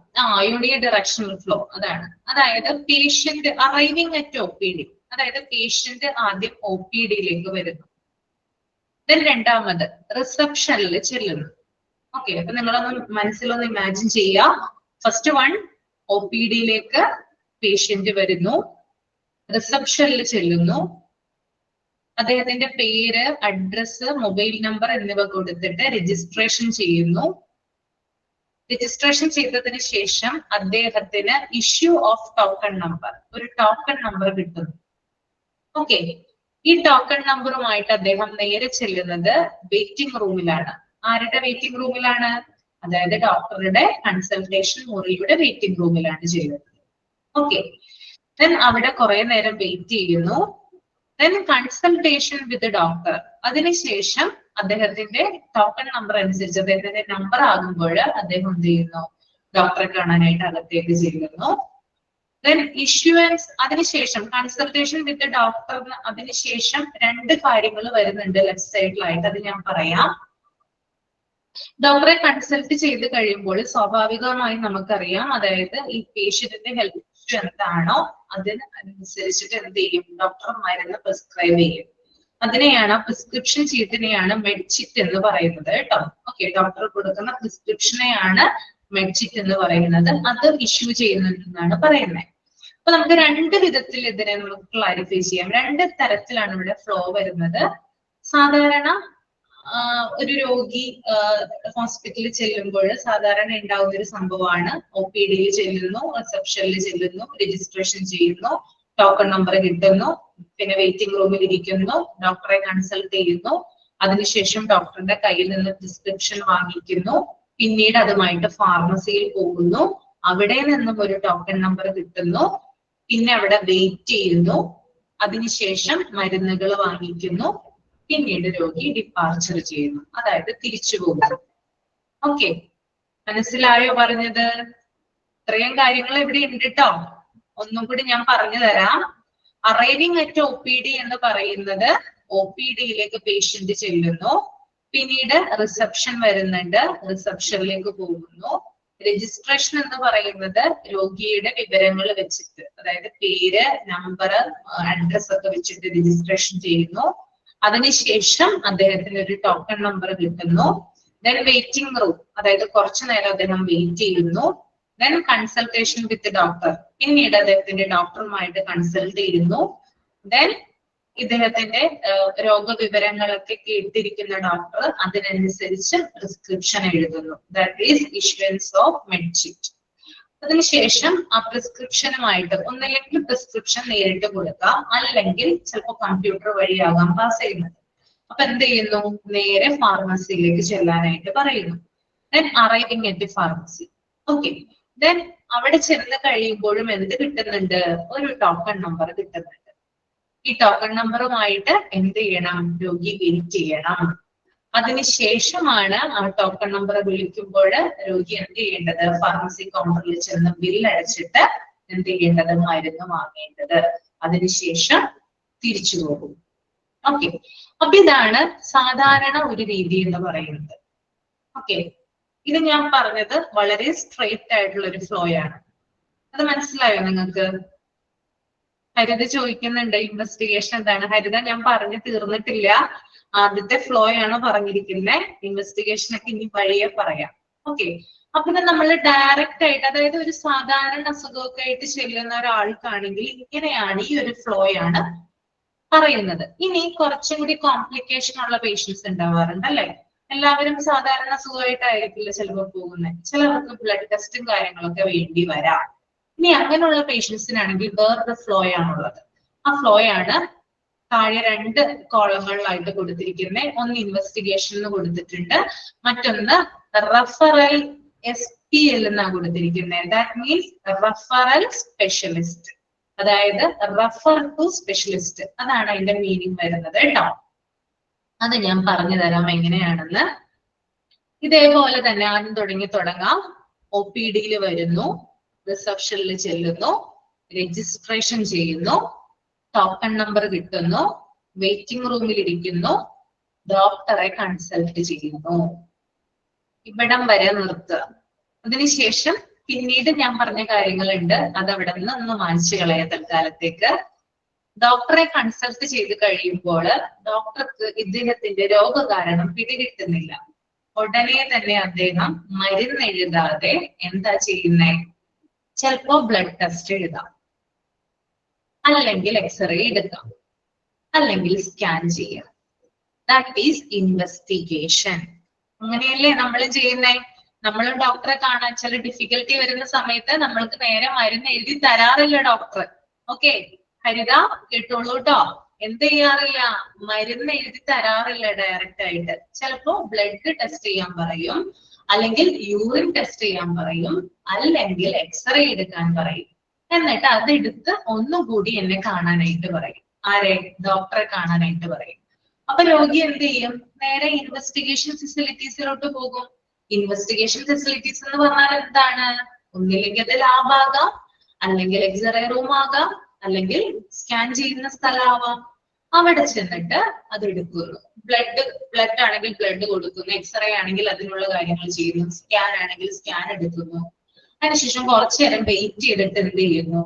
യൂണി ഡയറക്ഷണൽ ഫ്ലോ അതാണ്. അതായത് പേഷ്യന്റ് അറൈവിംഗ് അറ്റ് OPD, അതായത് പേഷ്യന്റ് ആദ്യം OPD-യിലേക്ക് വരുന്നു. ദെൻ രണ്ടാമത് റിസപ്ഷനിൽ ചെല്ലുന്നു. ഓക്കെ, അപ്പൊ നിങ്ങളൊന്ന് മനസ്സിലൊന്ന് ഇമാജിൻ ചെയ്യുക. ഫസ്റ്റ് വൺ, OPD-യിലേക്ക് പേഷ്യന്റ് വരുന്നു, റിസപ്ഷനിൽ ചെല്ലുന്നു, അദ്ദേഹത്തിന്റെ പേര്, അഡ്രസ്, മൊബൈൽ നമ്പർ എന്നിവ കൊടുത്തിട്ട് രജിസ്ട്രേഷൻ ചെയ്യുന്നു. രജിസ്ട്രേഷൻ ചെയ്തതിന് ശേഷം അദ്ദേഹത്തിന് ഇഷ്യൂ ഓഫ് ടോക്കൺ നമ്പർ, ഒരു ടോക്കൺ നമ്പർ കിട്ടുന്നു. ഓക്കെ, ഈ ടോക്കൺ നമ്പറുമായിട്ട് അദ്ദേഹം നേരെ ചെല്ലുന്നത് വെയിറ്റിംഗ് റൂമിലാണ്. ആരുടെ വെയിറ്റിംഗ് റൂമിലാണ്? അതായത് ഡോക്ടറുടെ കൺസൾട്ടേഷൻ മുറിയുടെ വെയിറ്റിംഗ് റൂമിലാണ് ചെയ്യുന്നത്. ഓക്കെ, ദെൻ അവിടെ കുറെ നേരം വെയിറ്റ് ചെയ്യുന്നു. ദെൻ കൺസൾട്ടേഷൻ വിത്ത് ഡോക്ടർ, അതിനുശേഷം അദ്ദേഹത്തിന്റെ ടോക്കൺ നമ്പർ അനുസരിച്ച് അദ്ദേഹത്തിന്റെ നമ്പർ ആകുമ്പോൾ അദ്ദേഹം എന്ത് ചെയ്യുന്നു? ഡോക്ടറെ കാണാനായിട്ട് അകത്തേക്ക് ചെല്ലുന്നു. ദെൻ ഇഷ്യൂവൻസ്, അതിനുശേഷം കൺസൾട്ടേഷൻ വിത്ത് ഡോക്ടർ, അതിനുശേഷം രണ്ട് കാര്യങ്ങൾ വരുന്നുണ്ട് ലെഫ്റ്റ് സൈഡിലായിട്ട്, അത് ഞാൻ പറയാം. ഡോക്ടറെ കൺസൾട്ട് ചെയ്ത് കഴിയുമ്പോൾ സ്വാഭാവികമായും നമുക്കറിയാം, അതായത് ഈ പേഷ്യന്റിന്റെ ഹെൽത്ത് ഇഷ്യൂ എന്താണോ അതിനനുസരിച്ചിട്ട് എന്ത് ചെയ്യും? ഡോക്ടർ മരുന്ന് പ്രിസ്ക്രൈബ് ചെയ്യും. അതിനെയാണ്, പ്രിസ്ക്രിപ്ഷൻ ചീട്ടിനെയാണ് മെഡ്ചിറ്റ് എന്ന് പറയുന്നത് കേട്ടോ. ഓക്കെ, ഡോക്ടർ കൊടുക്കുന്ന പ്രിസ്ക്രിപ്ഷനെയാണ് മെഡ്ചിറ്റ് എന്ന് പറയുന്നത്. അത് ഇഷ്യൂ ചെയ്യുന്നുണ്ടെന്നാണ് പറയുന്നത്. അപ്പൊ നമുക്ക് രണ്ട് വിധത്തിൽ ഇതിനെ നമുക്ക് ക്ലാരിഫൈ ചെയ്യാം. രണ്ട് തരത്തിലാണ് ഇവിടെ ഫ്ലോ വരുന്നത്. സാധാരണ ഒരു രോഗി ഹോസ്പിറ്റലിൽ ചെല്ലുമ്പോൾ സാധാരണ ഉണ്ടാവുന്ന ഒരു സംഭവമാണ്, OPD-യിൽ ചെല്ലുന്നു, റിസപ്ഷനിൽ ചെല്ലുന്നു, രജിസ്ട്രേഷൻ ചെയ്യുന്നു, ടോക്കൺ നമ്പർ കിട്ടുന്നു, പിന്നെ വെയിറ്റിംഗ് റൂമിൽ ഇരിക്കുന്നു, ഡോക്ടറെ കൺസൾട്ട് ചെയ്യുന്നു, അതിനുശേഷം ഡോക്ടറുടെ കയ്യിൽ നിന്ന് പ്രിസ്ക്രിപ്ഷൻ വാങ്ങിക്കുന്നു, പിന്നീട് അതുമായിട്ട് ഫാർമസിയിൽ പോകുന്നു, അവിടെ നിന്നും ഒരു ടോക്കൺ നമ്പർ കിട്ടുന്നു, പിന്നെ അവിടെ വെയിറ്റ് ചെയ്യുന്നു, അതിനുശേഷം മരുന്നുകൾ വാങ്ങിക്കുന്നു, പിന്നീട് രോഗി ഡിപ്പാർച്ചർ ചെയ്യുന്നു, അതായത് തിരിച്ചു പോകുന്നു. ഓക്കെ, മനസ്സിലായോ പറഞ്ഞത്? ഇത്രയും കാര്യങ്ങൾ ഇവിടെ ഉണ്ട് കേട്ടോ. ഒന്നും കൂടി ഞാൻ പറഞ്ഞു തരാം. അറൈവിംഗ് അറ്റ് OPD എന്ന് പറയുന്നത്, OPD-യിലേക്ക് പേഷ്യന്റ് ചെല്ലുന്നു, പിന്നീട് റിസപ്ഷൻ വരുന്നുണ്ട്, റിസപ്ഷനിലേക്ക് പോകുന്നു. രജിസ്ട്രേഷൻ എന്ന് പറയുന്നത് രോഗിയുടെ വിവരങ്ങൾ വെച്ചിട്ട്, അതായത് പേര്, നമ്പർ, അഡ്രസ് ഒക്കെ വെച്ചിട്ട് രജിസ്ട്രേഷൻ ചെയ്യുന്നു. അതിനുശേഷം അദ്ദേഹത്തിന് ഒരു ടോക്കൺ നമ്പർ കിട്ടുന്നു. ദെൻ വെയിറ്റിംഗ് റൂം, അതായത് കുറച്ചു നേരം അദ്ദേഹം വെയിറ്റ് ചെയ്യുന്നു. ദെൻ കൺസൾട്ടേഷൻ വിത്ത് ഡോക്ടർ, പിന്നീട് അദ്ദേഹത്തിന്റെ ഡോക്ടറുമായിട്ട് കൺസൾട്ട് ചെയ്യുന്നു. ദെൻ ഇദ്ദേഹത്തിന്റെ രോഗവിവരങ്ങളൊക്കെ കേട്ടിരിക്കുന്ന ഡോക്ടർ അതിനനുസരിച്ച് പ്രിസ്ക്രിപ്ഷൻ എഴുതുന്നു. That is issuance of med chit. അതിനുശേഷം ആ പ്രിസ്ക്രിപ്ഷനുമായിട്ട് ഒന്നില്ലെങ്കിൽ പ്രിസ്ക്രിപ്ഷൻ നേരിട്ട് കൊടുക്കാം, അല്ലെങ്കിൽ ചിലപ്പോൾ കമ്പ്യൂട്ടർ വഴിയാകാം പാസ് ചെയ്യുന്നത്. അപ്പൊ എന്ത് ചെയ്യുന്നു? നേരെ ഫാർമസിയിലേക്ക് ചെല്ലാനായിട്ട് പറയുന്നു. Then arriving at pharmacy. Okay, then അവിടെ ചെന്ന് കഴിയുമ്പോഴും എന്ത് കിട്ടുന്നുണ്ട്? ഒരു ടോക്കൺ നമ്പർ കിട്ടുന്നുണ്ട്. ഈ ടോക്കൺ നമ്പറുമായിട്ട് എന്ത് ചെയ്യണം? രോഗി വെയിറ്റ് ചെയ്യണം. അതിനുശേഷമാണ് ആ ടോക്കൺ നമ്പർ വിളിക്കുമ്പോൾ രോഗി എന്ത് ചെയ്യേണ്ടത്? ഫാർമസി കൗണ്ടറിൽ ചെന്ന് ബില്ല് അടച്ചിട്ട് എന്ത് ചെയ്യേണ്ടത്? മരുന്ന് വാങ്ങേണ്ടത്. അതിനുശേഷം തിരിച്ചു പോകും. ഓക്കെ, അപ്പൊ ഇതാണ് സാധാരണ ഒരു രീതി എന്ന് പറയുന്നത്. ഓക്കെ, ഇത് ഞാൻ പറഞ്ഞത് വളരെ സ്ട്രെയിറ്റ് ആയിട്ടുള്ള ഒരു ഫ്ലോ ആണ്. അത് മനസ്സിലായോ നിങ്ങൾക്ക്? ഹരിത ചോദിക്കുന്നുണ്ട് ഇൻവെസ്റ്റിഗേഷൻ എന്താണ്. ഹരിത ഞാൻ പറഞ്ഞു തീർന്നിട്ടില്ല, ആദ്യത്തെ ഫ്ലോ ആണ് പറഞ്ഞിരിക്കുന്നത്. ഇൻവെസ്റ്റിഗേഷൻ ഒക്കെ ഇനി വഴിയെ പറയാം. ഓക്കെ, അപ്പൊ നമ്മൾ ഡയറക്റ്റ് ആയിട്ട്, അതായത് ഒരു സാധാരണ അസുഖമൊക്കെ ആയിട്ട് ചെല്ലുന്ന ഒരാൾക്കാണെങ്കിൽ ഇങ്ങനെയാണ്, ഈ ഒരു ഫ്ലോ ആണ് പറയുന്നത്. ഇനി കുറച്ചും കൂടി കോംപ്ലിക്കേഷൻ ഉള്ള പേഷ്യൻസ് ഉണ്ടാവാറുണ്ട് അല്ലെ. എല്ലാവരും സാധാരണ അസുഖമായിട്ടായിരിക്കില്ല ചിലപ്പോൾ പോകുന്നത്. ചിലർക്ക് ബ്ലഡ് ടെസ്റ്റും കാര്യങ്ങളൊക്കെ വേണ്ടി വരാം. ഇനി അങ്ങനെയുള്ള പേഷ്യൻസിനാണെങ്കിൽ വേറൊരു ഫ്ലോ ആണുള്ളത്. ആ ഫ്ലോ ആണ് താഴെ 2 കോളങ്ങളിലായിട്ട് കൊടുത്തിരിക്കുന്നത്. ഒന്ന് ഇൻവെസ്റ്റിഗേഷൻ എന്ന് കൊടുത്തിട്ടുണ്ട്, മറ്റൊന്ന് റെഫറൽ SPL എന്നാണ് കൊടുത്തിരിക്കുന്നത്. ദാറ്റ് മീൻസ് റെഫറൽ സ്പെഷ്യലിസ്റ്റ്, അതായത് റെഫർ ടു സ്പെഷ്യലിസ്റ്റ്. അതാണ് അതിന്റെ മീനിങ് വരുന്നത് കേട്ടോ. അത് ഞാൻ പറഞ്ഞു തരാം എങ്ങനെയാണെന്ന്. ഇതേപോലെ തന്നെ ആദ്യം തുടങ്ങാം. OPD വരുന്നു, റിസപ്ഷനിൽ ചെല്ലുന്നു, രജിസ്ട്രേഷൻ ചെയ്യുന്നു, ടോക്കൺ നമ്പർ കിട്ടുന്നു, വെയിറ്റിംഗ് റൂമിൽ ഇരിക്കുന്നു, ഡോക്ടറെ കൺസൾട്ട് ചെയ്യുന്നു. ഇവിടം വരെ നിർത്തുക. അതിനുശേഷം പിന്നീട് ഞാൻ പറഞ്ഞ കാര്യങ്ങളുണ്ട്, അത് അവിടെ നിന്ന് ഒന്ന് മായ്ച്ചു കളയ തൽക്കാലത്തേക്ക്. ഡോക്ടറെ കൺസൾട്ട് ചെയ്ത് കഴിയുമ്പോൾ ഡോക്ടർക്ക് ഇദ്ദേഹത്തിന്റെ രോഗകാരണം പിടികിട്ടുന്നില്ല. ഉടനെ തന്നെ അദ്ദേഹം മരുന്ന് എഴുതാതെ എന്താ ചെയ്യുന്നേ? ചിലപ്പോ ബ്ലഡ് ടെസ്റ്റ് എഴുതാം, അല്ലെങ്കിൽ എക്സ്റേ എടുക്കാം, അല്ലെങ്കിൽ സ്കാൻ ചെയ്യാം. That is investigation. അങ്ങനെയല്ലേ നമ്മൾ ചെയ്യുന്നേ? നമ്മൾ ഡോക്ടറെ കാണാൻ ചില ഡിഫിക്കൽട്ടി വരുന്ന സമയത്ത് നമ്മൾക്ക് നേരെ മരുന്ന് എഴുതി തരാറില്ല ഡോക്ടർ. ഓക്കെ, ഹരിത കേട്ടോളൂ കേട്ടോ. എന്ത് ചെയ്യാറില്ല? മരുന്ന് എഴുതി തരാറില്ല ഡയറക്റ്റ് ആയിട്ട്. ചിലപ്പോ ബ്ലഡ് ടെസ്റ്റ് ചെയ്യാൻ പറയും, അല്ലെങ്കിൽ യൂറിൻ ടെസ്റ്റ് ചെയ്യാൻ പറയും, അല്ലെങ്കിൽ എക്സ്റേ എടുക്കാൻ പറയും. എന്നിട്ട് അതെടുത്ത് ഒന്നുകൂടി എന്നെ കാണാനായിട്ട് പറയും. ആരെ? ഡോക്ടറെ കാണാനായിട്ട് പറയും. അപ്പൊ രോഗി എന്ത് ചെയ്യും? നേരെ ഇൻവെസ്റ്റിഗേഷൻ ഫെസിലിറ്റീസിലോട്ട് പോകും. ഇൻവെസ്റ്റിഗേഷൻ ഫെസിലിറ്റീസ് എന്ന് പറഞ്ഞാൽ എന്താണ്? ഒന്നില്ലെങ്കിൽ അത് ലാബ് ആകാം, അല്ലെങ്കിൽ എക്സ്റേ റൂം ആകാം, അല്ലെങ്കിൽ സ്കാൻ ചെയ്യുന്ന സ്ഥലമാവാം. അവിടെ ചെന്നിട്ട് അത് എടുക്കുന്നു. ബ്ലഡ് ആണെങ്കിൽ ബ്ലഡ് കൊടുക്കുന്നു, എക്സ്റേ ആണെങ്കിൽ അതിനുള്ള കാര്യങ്ങൾ ചെയ്യുന്നു, സ്കാൻ ആണെങ്കിൽ സ്കാൻ എടുക്കുന്നു. അതിനുശേഷം കുറച്ചു നേരം വെയിറ്റ് ചെയ്തിട്ട് എന്ത് ചെയ്യുന്നു?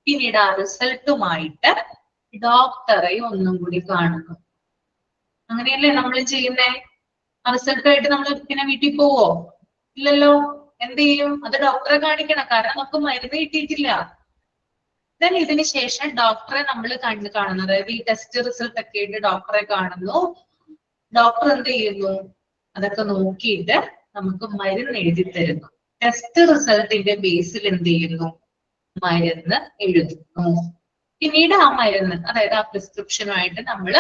പിന്നീട് ആ റിസൾട്ടുമായിട്ട് ഡോക്ടറെ ഒന്നും കൂടി കാണുന്നു. അങ്ങനെയല്ലേ നമ്മൾ ചെയ്യുന്നേ? ആ റിസൾട്ടായിട്ട് നമ്മൾ പിന്നെ വീട്ടിൽ പോവോ? ഇല്ലല്ലോ. എന്ത് ചെയ്യും? അത് ഡോക്ടറെ കാണിക്കണം, കാരണം നമുക്ക് മരുന്ന് കിട്ടിയിട്ടില്ല. ദെൻ ഇതിന് ശേഷം ഡോക്ടറെ നമ്മൾ കാണുന്നത്, അതായത് ഈ ടെസ്റ്റ് റിസൾട്ട് ഒക്കെ ആയിട്ട് ഡോക്ടറെ കാണുന്നു. ഡോക്ടർ എന്ത് ചെയ്യുന്നു? അതൊക്കെ നോക്കിയിട്ട് നമുക്ക് മരുന്ന് എഴുതി തരുന്നു. ടെസ്റ്റ് റിസൾട്ടിന്റെ ബേസിൽ എന്ത് ചെയ്യുന്നു? മരുന്ന് എഴുതുന്നു. പിന്നീട് ആ മരുന്ന്, അതായത് ആ പ്രിസ്ക്രിപ്ഷനുമായിട്ട് നമ്മൾ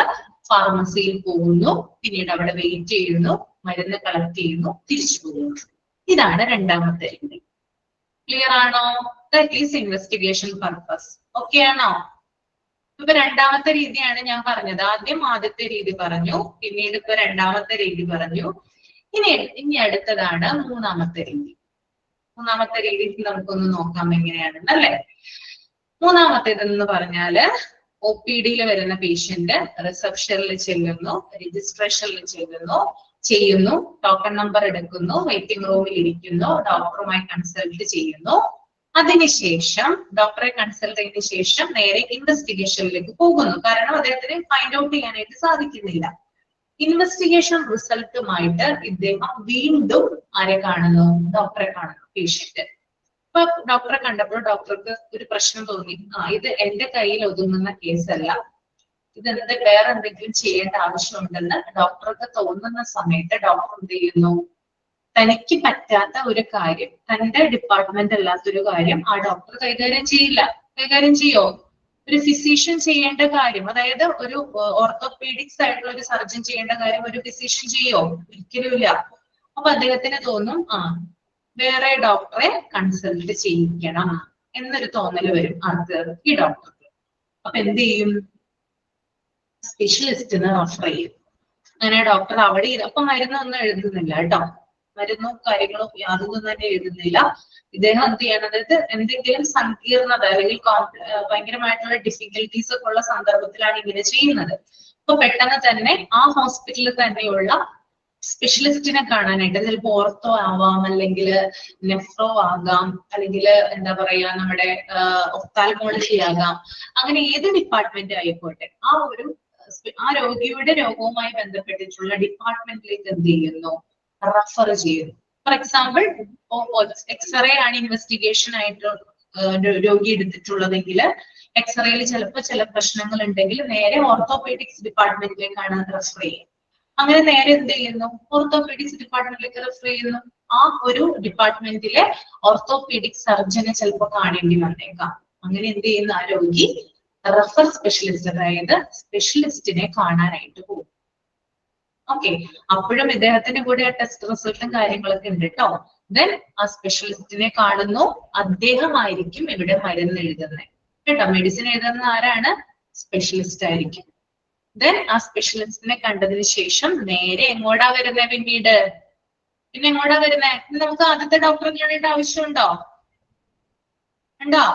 ഫാർമസിയിൽ പോകുന്നു. പിന്നീട് അവിടെ വെയിറ്റ് ചെയ്യുന്നു, മരുന്ന് കളക്ട് ചെയ്യുന്നു, തിരിച്ചു പോകുന്നു. ഇതാണ് രണ്ടാമത്തെ രീതി. ക്ലിയർ ആണോ? That is investigation purpose. Okay ആണോ? ഇപ്പൊ രണ്ടാമത്തെ രീതിയാണ് ഞാൻ പറഞ്ഞത്. ആദ്യത്തെ രീതി പറഞ്ഞു, പിന്നീട് ഇപ്പൊ രണ്ടാമത്തെ രീതി പറഞ്ഞു. ഇനി അടുത്തതാണ് മൂന്നാമത്തെ രീതി. മൂന്നാമത്തെ രീതി നമുക്കൊന്ന് നോക്കാം എങ്ങനെയാണെന്ന് അല്ലെ. മൂന്നാമത്തേതെന്ന് പറഞ്ഞാല് OPD വരുന്ന പേഷ്യന്റ് റിസപ്ഷനിൽ ചെല്ലുന്നു, രജിസ്ട്രേഷനിൽ ചെയ്യുന്നു, ടോക്കൺ നമ്പർ എടുക്കുന്നു, വെയിറ്റിംഗ് റൂമിൽ ഇരിക്കുന്നു, ഡോക്ടറുമായി കൺസൾട്ട് ചെയ്യുന്നു. അതിനുശേഷം ഡോക്ടറെ കൺസൾട്ട് ചെയ്തതിനു ശേഷം നേരെ ഇൻവെസ്റ്റിഗേഷനിലേക്ക് പോകുന്നു. കാരണം അദ്ദേഹത്തിന് ഫൈൻഡ് ഔട്ട് ചെയ്യാനായിട്ട് സാധിക്കുന്നില്ല. ഇൻവെസ്റ്റിഗേഷൻ റിസൾട്ടുമായിട്ട് ഇദ്ദേഹം വീണ്ടും ആരെ കാണുന്നു? ഡോക്ടറെ കാണുന്നു. പേഷ്യന്റ് ഇപ്പൊ ഡോക്ടറെ കണ്ടപ്പോൾ ഡോക്ടർക്ക് ഒരു പ്രശ്നം തോന്നി. ഇത് എന്റെ കയ്യിൽ ഒതുങ്ങുന്ന കേസല്ല, ഇതെന്ത് വേറെ എന്തെങ്കിലും ചെയ്യേണ്ട ആവശ്യമുണ്ടെന്ന് ഡോക്ടർക്ക് തോന്നുന്ന സമയത്ത് ഡോക്ടർ എന്ത് ചെയ്യുന്നു? തനിക്ക് പറ്റാത്ത ഒരു കാര്യം, തന്റെ ഡിപ്പാർട്ട്മെന്റ് അല്ലാത്തൊരു കാര്യം ആ ഡോക്ടർ കൈകാര്യം ചെയ്യില്ല. കൈകാര്യം ചെയ്യോ? ഒരു ഫിസിഷ്യൻ ചെയ്യേണ്ട കാര്യം, അതായത് ഒരു ഓർത്തോപീഡിക്സ് ആയിട്ടുള്ള ഒരു സർജൻ ചെയ്യേണ്ട കാര്യം ഒരു ഫിസിഷ്യൻ ചെയ്യോ? ഒരിക്കലും ഇല്ല. അപ്പൊ അദ്ദേഹത്തിന് തോന്നും, വേറെ ഡോക്ടറെ കൺസൾട്ട് ചെയ്യിക്കണം എന്നൊരു തോന്നൽ വരും ഈ ഡോക്ടർക്ക്. അപ്പൊ എന്ത് ചെയ്യും? സ്പെഷ്യലിസ്റ്റിന് റെഫർ ചെയ്യും. അങ്ങനെ ഡോക്ടർ അവിടെ അപ്പൊ മരുന്നൊന്നും എഴുതുന്നില്ല കേട്ടോ. മരുന്നും കാര്യങ്ങളും യാതൊന്നും തന്നെ എഴുതുന്നില്ല. ഇദ്ദേഹം എന്ത് ചെയ്യണത്? എന്തെങ്കിലും സങ്കീർണത അല്ലെങ്കിൽ ഭയങ്കരമായിട്ടുള്ള ഡിഫിക്കൽട്ടീസ് ഒക്കെ ഉള്ള സന്ദർഭത്തിലാണ് ഇങ്ങനെ ചെയ്യുന്നത്. അപ്പൊ പെട്ടെന്ന് തന്നെ ആ ഹോസ്പിറ്റലിൽ തന്നെയുള്ള സ്പെഷ്യലിസ്റ്റിനെ കാണാനായിട്ട്, ചിലപ്പോ ഓർത്തോ ആവാം, അല്ലെങ്കിൽ നെഫ്രോ ആകാം, അല്ലെങ്കിൽ എന്താ പറയാ നമ്മുടെ ഒഫ്താൽമോളജി ആകാം, അങ്ങനെ ഏത് ഡിപ്പാർട്ട്മെന്റ് ആയിക്കോട്ടെ ആ രോഗിയുടെ രോഗവുമായി ബന്ധപ്പെട്ടിട്ടുള്ള ഡിപ്പാർട്ട്മെന്റിലേക്ക് എന്ത് ചെയ്യുന്നു, റെഫർ ചെയ്യുന്നു. ഫോർ എക്സാമ്പിൾ, എക്സ്റേ ആണ് ഇൻവെസ്റ്റിഗേഷൻ ആയിട്ട് രോഗി എടുത്തിട്ടുള്ളതെങ്കിൽ എക്സ്റേയിൽ ചിലപ്പോൾ ചില പ്രശ്നങ്ങൾ ഉണ്ടെങ്കിൽ നേരെ ഓർത്തോപീഡിക്സ് ഡിപ്പാർട്ട്മെന്റിലേക്കാണ് റെഫർ ചെയ്യുന്നത്. അങ്ങനെ നേരെ എന്ത് ചെയ്യുന്നു, ഓർത്തോപീഡിക്സ് ഡിപ്പാർട്ട്മെന്റിലേക്ക് റെഫർ ചെയ്യുന്നു. ആ ഒരു ഡിപ്പാർട്ട്മെന്റിലെ ഓർത്തോപീഡിക് സർജനെ ചിലപ്പോൾ കാണേണ്ടി വന്നേക്കാം. അങ്ങനെ എന്ത് ചെയ്യുന്ന ആ രോഗി റെഫർ സ്പെഷ്യലിസ്റ്റ്, അതായത് സ്പെഷ്യലിസ്റ്റിനെ കാണാനായിട്ട് പോകും. ഓക്കെ, അപ്പോഴും ഇദ്ദേഹത്തിന്റെ കൂടെ ആ ടെസ്റ്റ് റിസൾട്ടും കാര്യങ്ങളൊക്കെ ഉണ്ട് കേട്ടോ. ദെൻ ആ സ്പെഷ്യലിസ്റ്റിനെ കാണുന്നു, അദ്ദേഹമായിരിക്കും ഇവിടെ മരുന്ന് എഴുതുന്നത് കേട്ടോ. മെഡിസിൻ എഴുതുന്ന ആരാണ്? സ്പെഷ്യലിസ്റ്റ് ആയിരിക്കും. ദെൻ ആ സ്പെഷ്യലിസ്റ്റിനെ കണ്ടതിന് ശേഷം നേരെ എങ്ങോട്ടാ വരുന്നത്? പിന്നെ എങ്ങോട്ടാ വരുന്നത്? നമുക്ക് ആദ്യത്തെ ഡോക്ടറെ കാണേണ്ട ആവശ്യമുണ്ടോ? ഉണ്ടോ?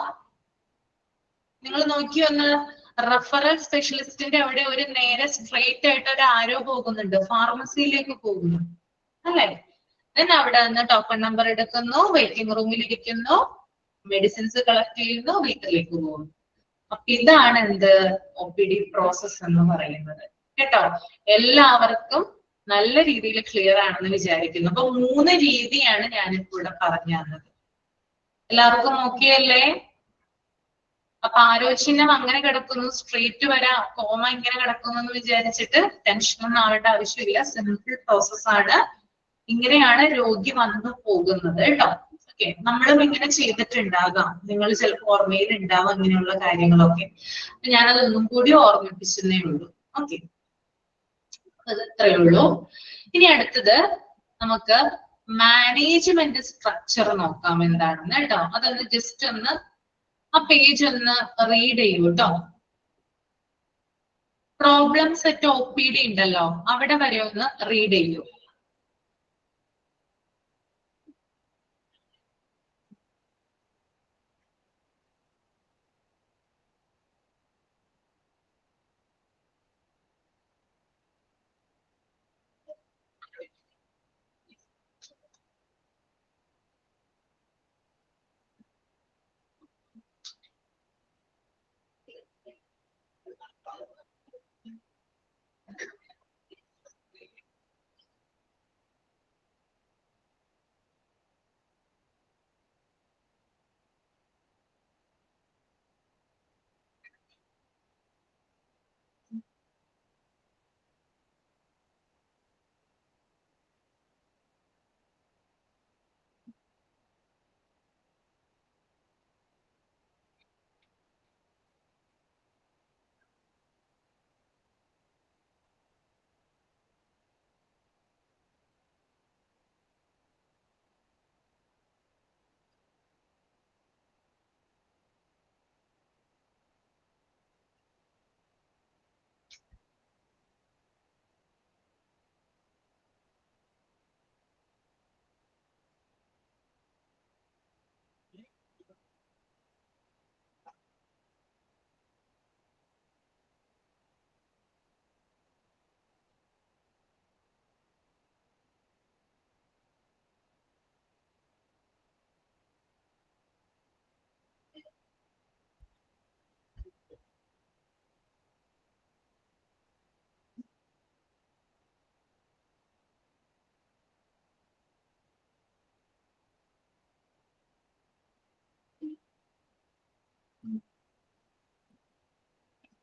നിങ്ങൾ നോക്കി ഒന്ന്, റെഫറൽ സ്പെഷ്യലിസ്റ്റിന്റെ അവിടെ ഒരു നേരെ സ്ട്രെയിറ്റ് ആയിട്ട് ഒരു ആരോ പോകുന്നുണ്ട്, ഫാർമസിയിലേക്ക് പോകുന്നു അല്ലെ? ദെൻ അവിടെ നിന്ന് ടോക്കൺ നമ്പർ എടുക്കുന്നു, വെയിറ്റിംഗ് റൂമിൽ ഇരിക്കുന്നു, മെഡിസിൻസ് കളക്ട് ചെയ്യുന്നു, വീട്ടിലേക്ക് പോകുന്നു. അപ്പൊ ഇതാണ് എന്ത്, OPD പ്രോസസ് എന്ന് പറയുന്നത് കേട്ടോ. എല്ലാവർക്കും നല്ല രീതിയിൽ ക്ലിയർ ആണെന്ന് വിചാരിക്കുന്നു. അപ്പൊ 3 രീതിയാണ് ഞാനിപ്പോ ഇവിടെ പറഞ്ഞു തന്നത്. എല്ലാവർക്കും ഓക്കെയല്ലേ? അപ്പൊ ആരോചിഹ്നം അങ്ങനെ കിടക്കുന്നു, സ്ട്രെയിറ്റ് വരാം, കോമ ഇങ്ങനെ കിടക്കുന്നു എന്ന് വിചാരിച്ചിട്ട് ടെൻഷനൊന്നും ആവേണ്ട ആവശ്യമില്ല. സിമ്പിൾ പ്രോസസ് ആണ്. ഇങ്ങനെയാണ് രോഗി വന്നു പോകുന്നത് കേട്ടോ. ഓക്കെ, നമ്മളും ഇങ്ങനെ ചെയ്തിട്ടുണ്ടാകാം, നിങ്ങൾ ചിലപ്പോൾ ഓർമ്മയിൽ ഉണ്ടാവും അങ്ങനെയുള്ള കാര്യങ്ങളൊക്കെ. ഞാനതൊന്നും കൂടി ഓർമ്മിപ്പിച്ചതേ ഉള്ളൂ. ഓക്കെ, അത് ഇത്രയേ ഉള്ളൂ. ഇനി അടുത്തത് നമുക്ക് മാനേജ്മെന്റ് സ്ട്രക്ചർ നോക്കാം എന്താണെന്ന് കേട്ടോ. അതൊന്ന് ജസ്റ്റ് ഒന്ന് ആ പേജ് ഒന്ന് റീഡ് ചെയ്യൂ കേട്ടോ. പ്രോബ്ലം സെറ്റ് OPD ഉണ്ടല്ലോ, അവിടെ വരെ ഒന്ന് റീഡ് ചെയ്യൂ.